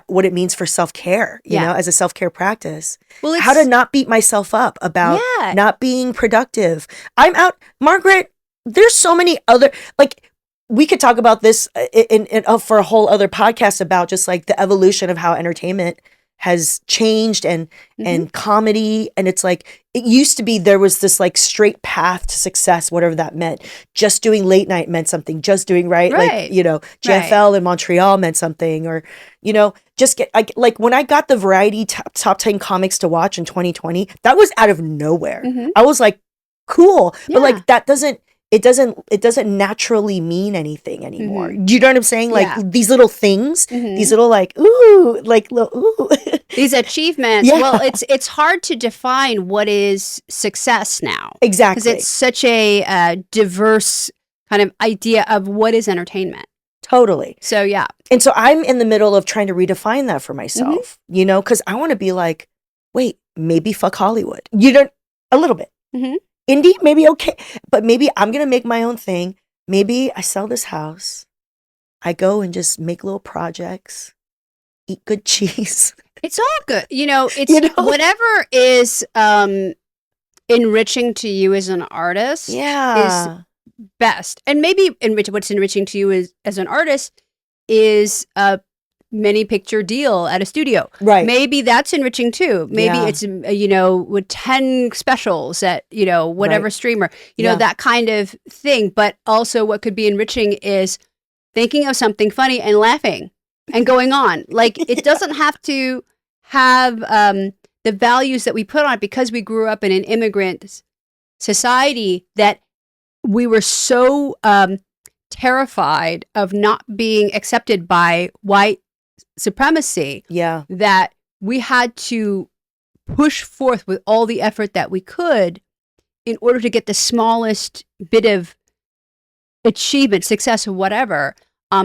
what it means for self-care, you know, as a self-care practice. Well, How to not beat myself up about Yeah. not being productive. I'm out, Margaret, there's so many other, like, we could talk about this for a whole other podcast about just like the evolution of how entertainment has changed and comedy. And it's like, it used to be there was this like straight path to success, whatever that meant. Just doing late night meant something. Just doing like, you know, JFL in Montreal meant something, or, you know, just get like when I got the Variety top 10 comics to watch in 2020, that was out of nowhere. I was like, cool. But like that doesn't naturally mean anything anymore. Do you know what I'm saying? Like these little things, these little like, ooh, like little, ooh. These achievements. Yeah. Well, it's hard to define what is success now. Exactly. Because it's such a diverse kind of idea of what is entertainment. Totally. So, yeah. And so I'm in the middle of trying to redefine that for myself, you know, because I want to be like, wait, maybe fuck Hollywood. You don't, a little bit. Indie, maybe okay. But maybe I'm going to make my own thing. Maybe I sell this house. I go and just make little projects, eat good cheese. It's all good. You know, it's whatever is enriching to you as an artist is best. And maybe what's enriching to you as an artist is a many picture deal at a studio. Right. Maybe that's enriching too. Maybe it's, you know, with 10 specials at, you know, whatever streamer, you know, that kind of thing. But also what could be enriching is thinking of something funny and laughing and going on. Like it doesn't have to have the values that we put on it because we grew up in an immigrant society that we were so terrified of not being accepted by white supremacy that we had to push forth with all the effort that we could in order to get the smallest bit of achievement, success, or whatever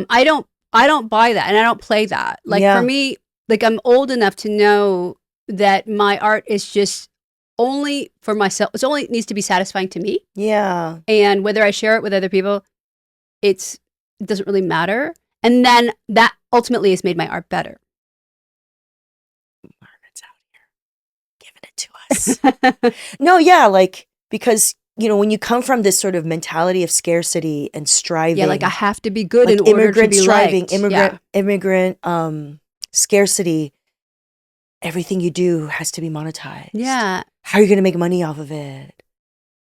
I don't buy that, and I don't play that. Like Yeah. for me, like I'm old enough to know that my art is just only for myself. It only needs to be satisfying to me, Yeah. and whether I share it with other people, it doesn't really matter. And then that ultimately has made my art better. Margaret's out here giving it to us. No, yeah, like, because, when you come from this sort of mentality of scarcity and striving. Yeah, like I have to be good like in order to immigrant be striving, liked. immigrant scarcity, everything you do has to be monetized. Yeah. How are you going to make money off of it?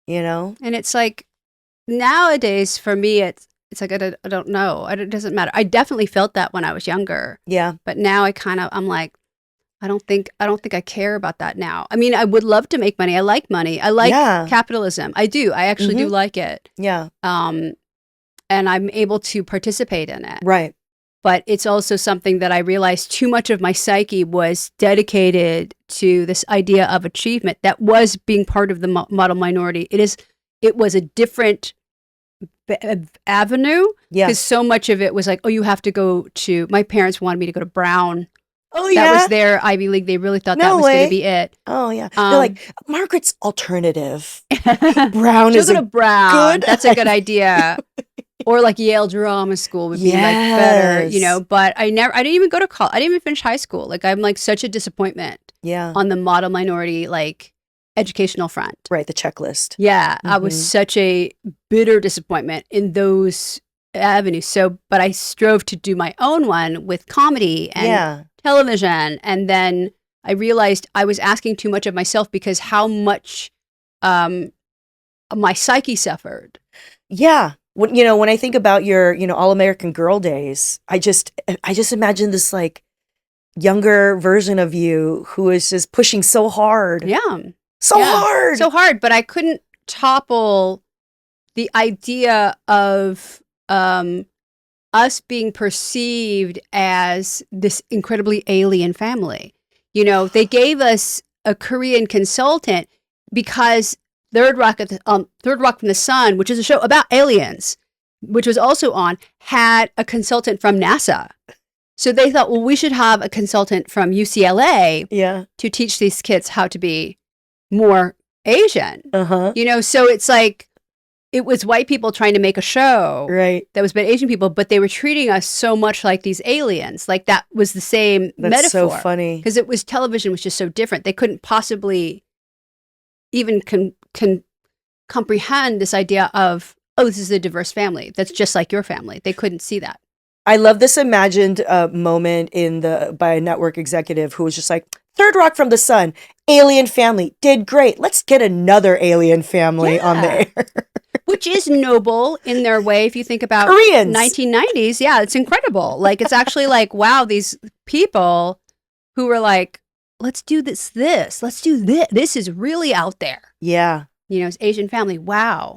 And it's like nowadays for me, it's like I don't know. It doesn't matter. I definitely felt that when I was younger, Yeah. but now I'm like, I don't think I care about that now. I mean, I would love to make money. I like money. I like Yeah. capitalism. I do. I actually do Mhm. like it. Yeah. And I'm able to participate in it. Right. But it's also something that I realized too much of my psyche was dedicated to this idea of achievement that was being part of the model minority. It was a different avenue, Yeah. because so much of it was like, oh, you have to go to, my parents wanted me to go to Brown. Oh, That yeah. was their Ivy League. They really thought that No was going way. to be it. Oh, yeah. They're like, Margaret's alternative. Brown She'll is go to Brown. good That's a good idea. Or like Yale Drama School would be like better, Yes. but I didn't even go to college. I didn't even finish high school. Like I'm like such a disappointment Yeah. on the model minority, like educational front. Right. The checklist. Yeah. I was Mhm. such a bitter disappointment in those avenues. So, but I strove to do my own one with comedy and Yeah. television. And then I realized I was asking too much of myself because how much my psyche suffered. Yeah. When I think about your, All-American Girl days, I just imagine this like younger version of you who is just pushing so hard. Yeah. So Yeah. hard. So hard, but I couldn't topple the idea of us being perceived as this incredibly alien family. They gave us a Korean consultant because Third Rock from the Sun, which is a show about aliens, which was also on, had a consultant from NASA. So they thought, well, we should have a consultant from UCLA Yeah. to teach these kids how to be more Asian. Uh-huh. So it's like it was white people trying to make a show Right. that was about Asian people, but they were treating us so much like these aliens. Like that was the same That's so metaphor. funny. Because television was just so different. They couldn't possibly even comprehend this idea of, oh, this is a diverse family that's just like your family. They couldn't see that. I love this imagined moment by a network executive who was just like, Third Rock from the Sun, alien family, did great. Let's get another alien family on the air. Which is noble in their way. If you think about Koreans. 1990s, yeah, it's incredible. Like, it's actually like, wow, these people who were like, let's do this. Let's do this. This is really out there. Yeah. It's Asian family. Wow.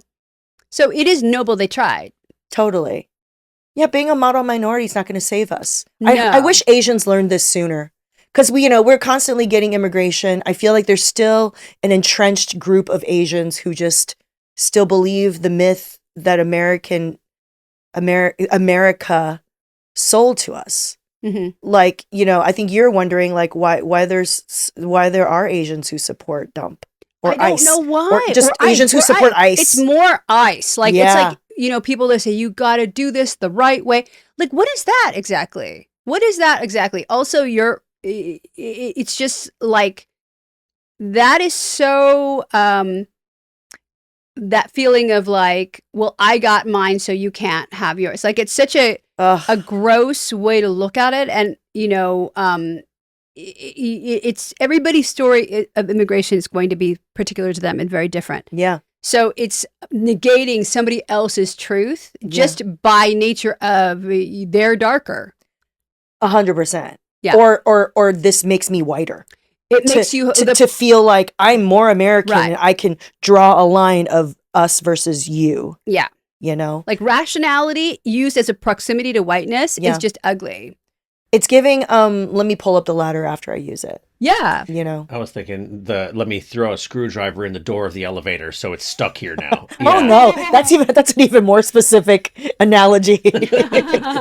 So it is noble they tried. Totally. Yeah, being a model minority is not going to save us. No. I wish Asians learned this sooner. Because we're constantly getting immigration. I feel like there's still an entrenched group of Asians who just still believe the myth that America sold to us. Mm-hmm. Like, I think you're wondering like why there are Asians who support dump or I ICE. don't know why. Or just Or Asians who or support ICE. It's more ICE. Like, Yeah. it's like, people that say, you got to do this the right way. Like, what is that exactly? Also, it's just like, that is so, that feeling of like, well, I got mine, so you can't have yours. Like, it's such a gross way to look at it. And, it's everybody's story of immigration is going to be particular to them and very different. Yeah. So it's negating somebody else's truth just by nature of they're darker. 100%. Yeah. Or this makes me whiter. It makes you to feel like I'm more American Right. and I can draw a line of us versus you. Yeah. Like rationality used as a proximity to whiteness Yeah. is just ugly. It's giving, let me pull up the ladder after I use it, Yeah. you know? I was thinking let me throw a screwdriver in the door of the elevator so it's stuck here now. Oh Yeah. no, that's an even more specific analogy.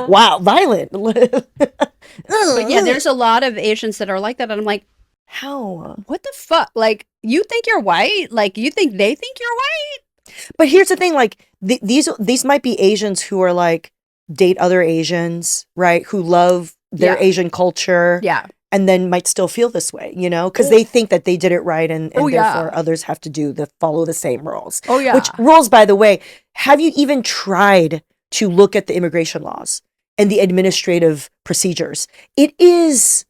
Wow, violent. But yeah, there's a lot of Asians that are like that. And I'm like, How? what the fuck? Like, you think you're white? Like, you think they think you're white? But here's the thing, like these might be Asians who are like date other Asians, right? Who love their Yeah. Asian culture. Yeah. And then might still feel this way, you know, because they think that they did it right, and Oh, yeah. therefore others have to follow the same rules. Oh, yeah. Which rules, by the way, have you even tried to look at the immigration laws and the administrative procedures? It is.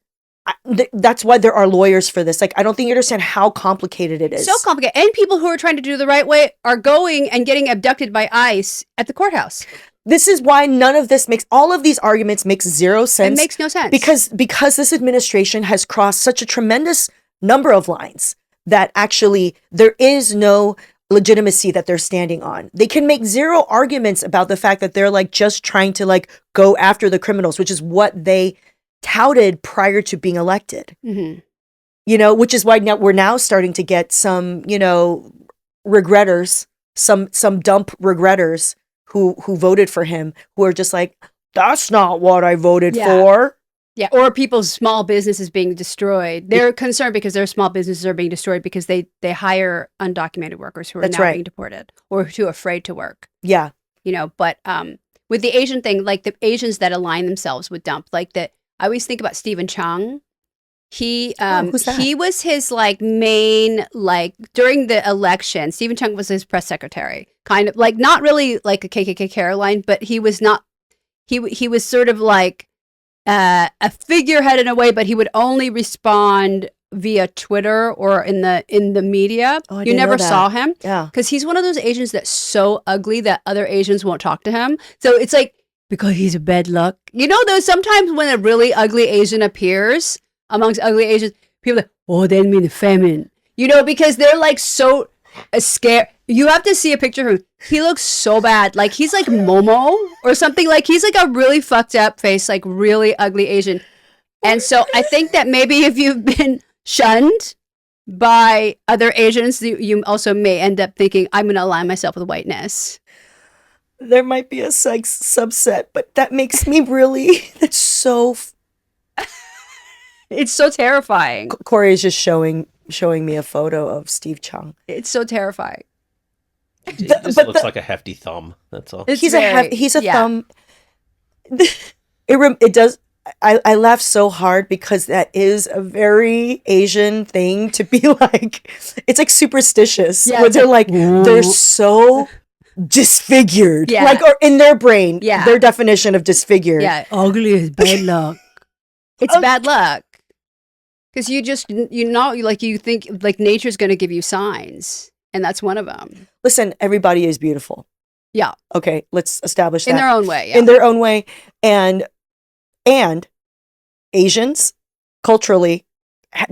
That's why there are lawyers for this. Like, I don't think you understand how complicated it is. So complicated. And people who are trying to do the right way are going and getting abducted by ICE at the courthouse. This is why none of this all of these arguments makes zero sense. It makes no sense. Because this administration has crossed such a tremendous number of lines that actually there is no legitimacy that they're standing on. They can make zero arguments about the fact that they're like just trying to like go after the criminals, which is what they touted prior to being elected. Mm-hmm. You know, which is why now we're now starting to get some, you know, regretters, some dump regretters who voted for him, who are just like, that's not what I voted for. Yeah, or people's small businesses being destroyed. They're concerned because their small businesses are being destroyed because they hire undocumented workers who are That's now right. being deported or too afraid to work. Yeah. You know, but with the Asian thing, like the Asians that align themselves with dump, like that, I always think about Stephen Chung. Who's that? He was his like main, like during the election, Stephen Chung was his press secretary, kind of like not really like a KKK Caroline, but he was not, he was sort of like a figurehead in a way, but he would only respond via Twitter or in the media. Oh, I you didn't never know that. saw him. Yeah. Because he's one of those Asians that's so ugly that other Asians won't talk to him. So it's like, because he's a bad luck. You know, there's sometimes when a really ugly Asian appears amongst ugly Asians, people are like, oh, they mean the famine. You know, because they're like so scared. You have to see a picture of him. He looks so bad. Like he's like Momo or something. Like he's like a really fucked up face, like really ugly Asian. And so I think that maybe if you've been shunned by other Asians, you also may end up thinking, I'm going to align myself with whiteness. There might be a sex subset, but that makes me really, that's so. It's so terrifying. Corey is just showing me a photo of Steve Chung. It's so terrifying. It just looks like a hefty thumb. That's all. It's He's a yeah. thumb. It does. I laugh so hard because that is a very Asian thing to be like. It's like superstitious. Yeah, where it's they're like, like they're so disfigured. Yeah. Like, or in their brain, Yeah. their definition of disfigured. Yeah, ugly is bad luck. It's bad luck. Because you think like nature's going to give you signs. And that's one of them. Listen, everybody is beautiful. Yeah. Okay, let's establish that. In their own way. Yeah. In their own way. And Asians culturally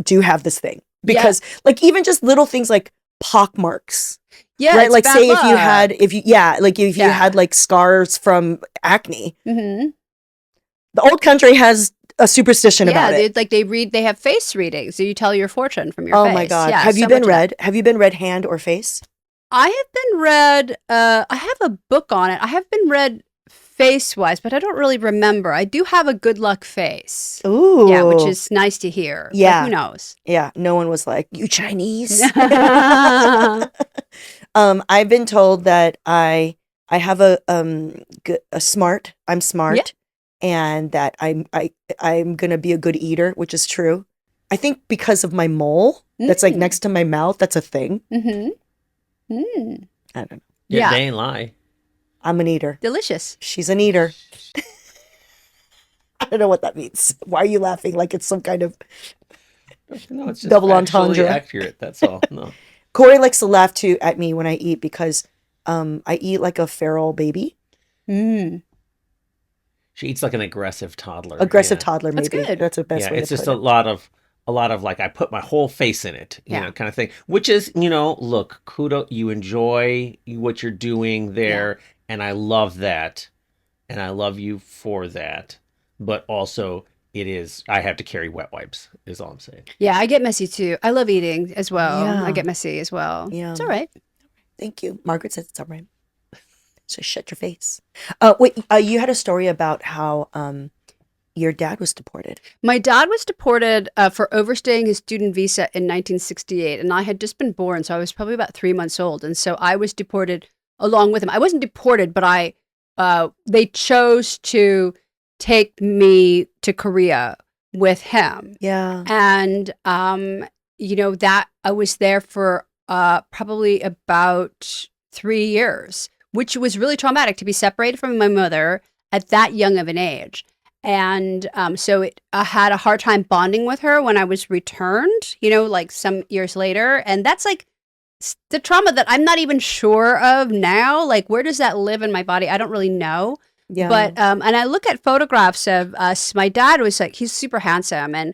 do have this thing. Because like even just little things like pock marks. Yeah. Right? It's Like bad say luck. if you had like scars from acne. Mm-hmm. The old country has a superstition about it. They have face readings. So you tell your fortune from your Oh face. my God. Yeah, Have you so been much of that. read? Have you been read hand or face? I have been read, I have a book on it. I have been read face-wise, but I don't really remember. I do have a good luck face. Ooh. Yeah, which is nice to hear. Yeah. But who knows? Yeah. No one was like, you Chinese. I've been told that I have I'm smart, Yeah. and that I'm gonna be a good eater, which is true. I think because of my mole that's like next to my mouth, that's a thing. Mm-hmm. Mm. I don't know. Yeah. They ain't lie. I'm an eater. Delicious. She's an eater. I don't know what that means. Why are you laughing like it's some kind of No, it's just double factually entendre? accurate. That's all. No. Corey likes to laugh too at me when I eat because I eat like a feral baby. Mm. She eats like an aggressive toddler. Aggressive yeah. toddler, That's maybe. good. That's the best Yeah, way it's to just put a it. lot of like I put my whole face in it, you Yeah. know, kind of thing. Which is, you know, look, kudos, you enjoy what you're doing there, and I love that, and I love you for that. But also, it is. I have to carry wet wipes. Is all I'm saying. Yeah, I get messy too. I love eating as well. Yeah. I get messy as well. Yeah. It's all right. Thank you. Margaret says it's all right. So shut your face. Wait, you had a story about how your dad was deported. My dad was deported for overstaying his student visa in 1968, and I had just been born, so I was probably about 3 months old, and so I was deported along with him. I wasn't deported, but they chose to take me to Korea with him. Yeah. And, that I was there for probably about 3 years, which was really traumatic to be separated from my mother at that young of an age. And I had a hard time bonding with her when I was returned, like some years later. And that's like the trauma that I'm not even sure of now. Like, where does that live in my body? I don't really know. Yeah. But, and I look at photographs of us. My dad was like, he's super handsome. And,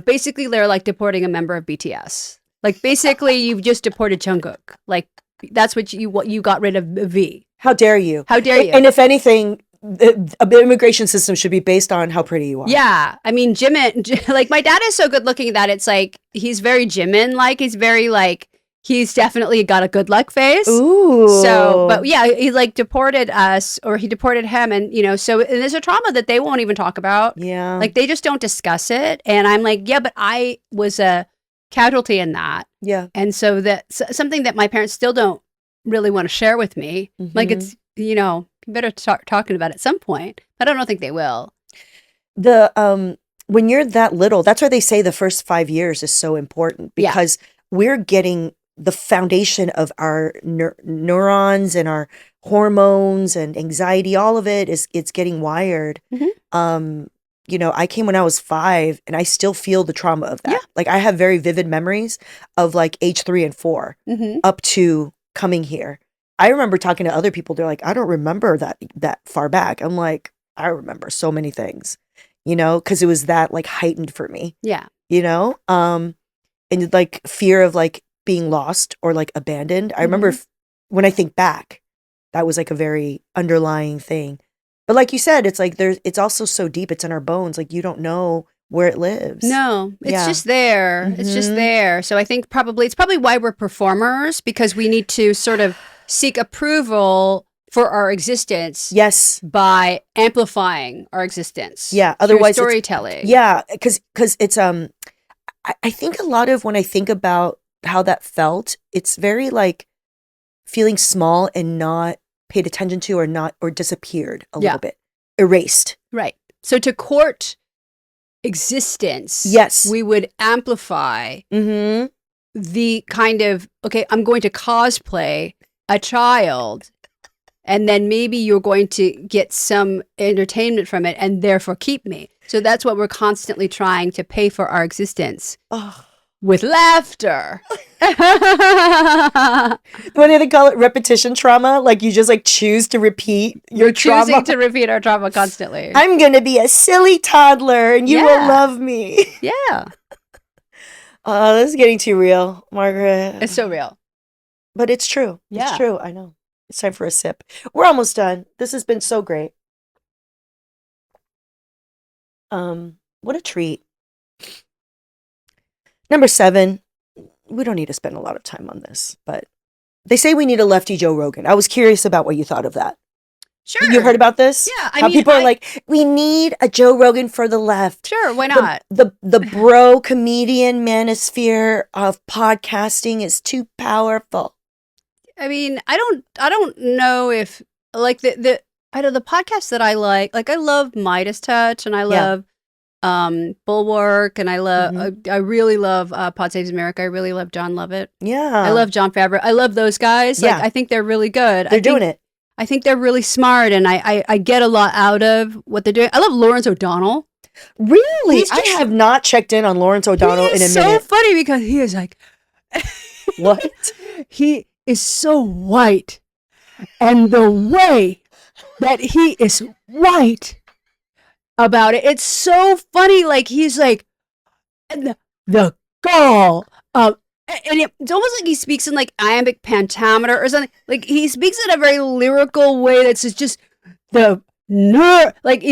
basically they're like deporting a member of BTS. Like, basically you've just deported Jungkook. Like, that's what you got rid of V. How dare you? How dare you? And if anything, the immigration system should be based on how pretty you are. Yeah. I mean, Jimin, like, my dad is so good looking that it's like, he's very Jimin-like. He's very like, he's definitely got a good luck face. Ooh. So, but yeah, he like deported us, or he deported him. And, so and there's a trauma that they won't even talk about. Yeah. Like, they just don't discuss it. And I'm like, yeah, but I was a casualty in that. Yeah. And so that's something that my parents still don't really want to share with me. Mhm. Like, it's, you better start talking about it at some point, but I don't think they will. When you're that little, that's why they say the first 5 years is so important, Yeah. because we're getting the foundation of our neurons and our hormones and anxiety. All of it's getting wired. Mhm. I came when I was 5, and I still feel the trauma of that. Yeah. Like, I have very vivid memories of like age 3 and 4 Mm-hmm. up to coming here. I remember talking to other people. They're like, I don't remember that far back. I'm like, I remember so many things, because it was that like heightened for me, Yeah. and like fear of like being lost or like abandoned. I remember when I think back, that was like a very underlying thing. But like you said, it's like it's also so deep. It's in our bones. Like, you don't know where it lives. No, it's Yeah. just there. It's just Mhm. there. So I think it's probably why we're performers, because we need to sort of seek approval for our existence Yes. by amplifying our existence. Yeah, through otherwise it's- storytelling. Yeah, because it's I think a lot of when I think about how that felt, it's very like feeling small and not paid attention to, or disappeared a Yeah. little bit, erased. Right. So to court existence, Yes. we would amplify Mm-hmm. the kind of, okay, I'm going to cosplay a child, and then maybe you're going to get some entertainment from it and therefore keep me. So that's what we're constantly trying to pay for our existence Oh. with laughter. What do they call it? Repetition trauma? Like, you just like choose to repeat your We're choosing trauma. to repeat our trauma constantly. I'm gonna be a silly toddler, and you will Yeah. love me. Yeah, Oh, this is getting too real, Margaret. it's so real. But it's true. Yeah. It's true. I know. It's time for a sip. We're almost done. This has been so great. What a treat. Number 7. We don't need to spend a lot of time on this, but they say we need a lefty Joe Rogan. I was curious about what you thought of that. Sure. You heard about this? Yeah, How people are like, we need a Joe Rogan for the left. Sure, why not? The bro comedian manosphere of podcasting is too powerful. I mean, I don't know if like the I know the podcasts that I like I love Midas Touch, and I Yeah. love Bulwark, and I love I really love Pod Saves America. I really love John Lovett. Yeah. I love John Favreau. I love those guys. Like, Yeah. I think they're really good. They're doing it. I think they're really smart, and I get a lot out of what they're doing. I love Lawrence O'Donnell. Really? He's I just- have not checked in on Lawrence O'Donnell He in a is so minute. funny because he is like What? he is so white, and the way that he is white about it, it's so funny. Like, he's like, and the gall of, and it's almost like he speaks in like iambic pentameter or something. Like, he speaks in a very lyrical way that's just the nerve, like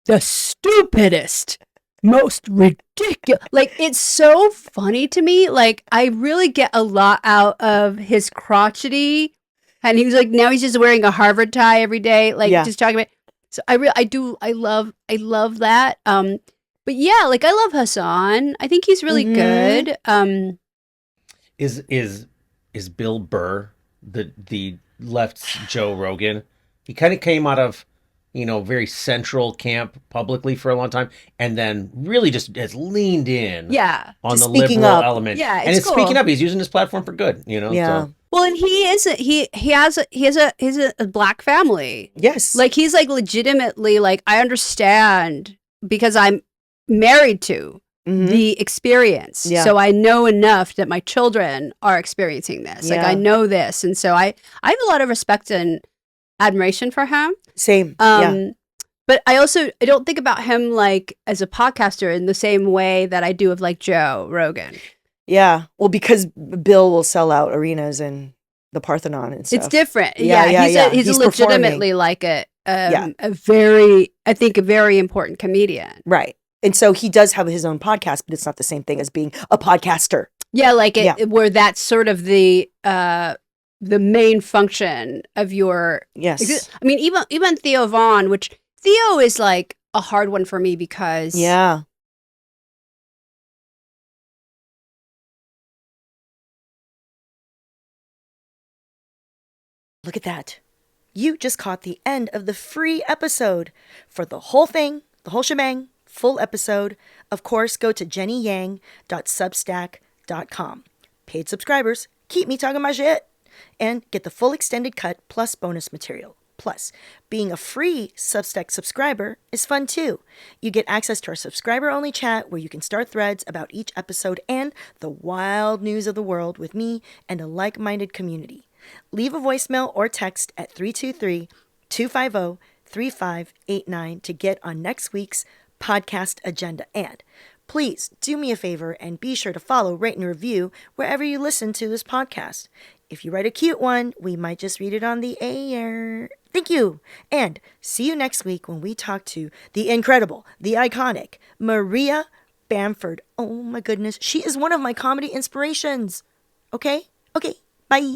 the stupidest, most ridiculous. Like, it's so funny to me. Like, I really get a lot out of his crotchety. And he was like, now he's just wearing a Harvard tie every day. Like, Yeah. just talking about. So I love that. But yeah, like, I love Hassan. I think he's really good. Is Bill Burr the left's Joe Rogan? He kind of came out of, very central camp publicly for a long time, and then really just has leaned in Yeah. on the Speaking liberal up. element. Yeah, and it's it's speaking cool. up. He's using his platform for good. Yeah. So. Well, and he has a black family. Yes. Like, he's like legitimately like, I understand because I'm married to the experience. Yeah. So I know enough that my children are experiencing this. Like, Yeah. I know this. And so I have a lot of respect and admiration for him. Same. Yeah. But I don't think about him like as a podcaster in the same way that I do of like Joe Rogan. Yeah. Well, because Bill will sell out arenas and the Parthenon and stuff. It's different. Yeah, Yeah, yeah, he's He's legitimately performing. like a very important comedian. Right. And so he does have his own podcast, but it's not the same thing as being a podcaster. Yeah, like Yeah. where that's sort of the main function of your. Yes. I mean, even Theo Vaughn, which Theo is like a hard one for me because Yeah. Look at that. You just caught the end of the free episode. For the whole thing, the whole shebang, full episode, of course, go to jennyyang.substack.com. Paid subscribers, keep me talking my shit. And get the full extended cut plus bonus material. Plus, being a free Substack subscriber is fun too. You get access to our subscriber-only chat where you can start threads about each episode and the wild news of the world with me and a like-minded community. Leave a voicemail or text at 323-250-3589 to get on next week's podcast agenda. And please do me a favor and be sure to follow, rate, and review wherever you listen to this podcast. If you write a cute one, we might just read it on the air. Thank you. And see you next week when we talk to the incredible, the iconic Maria Bamford. Oh my goodness. She is one of my comedy inspirations. Okay? Okay. Bye.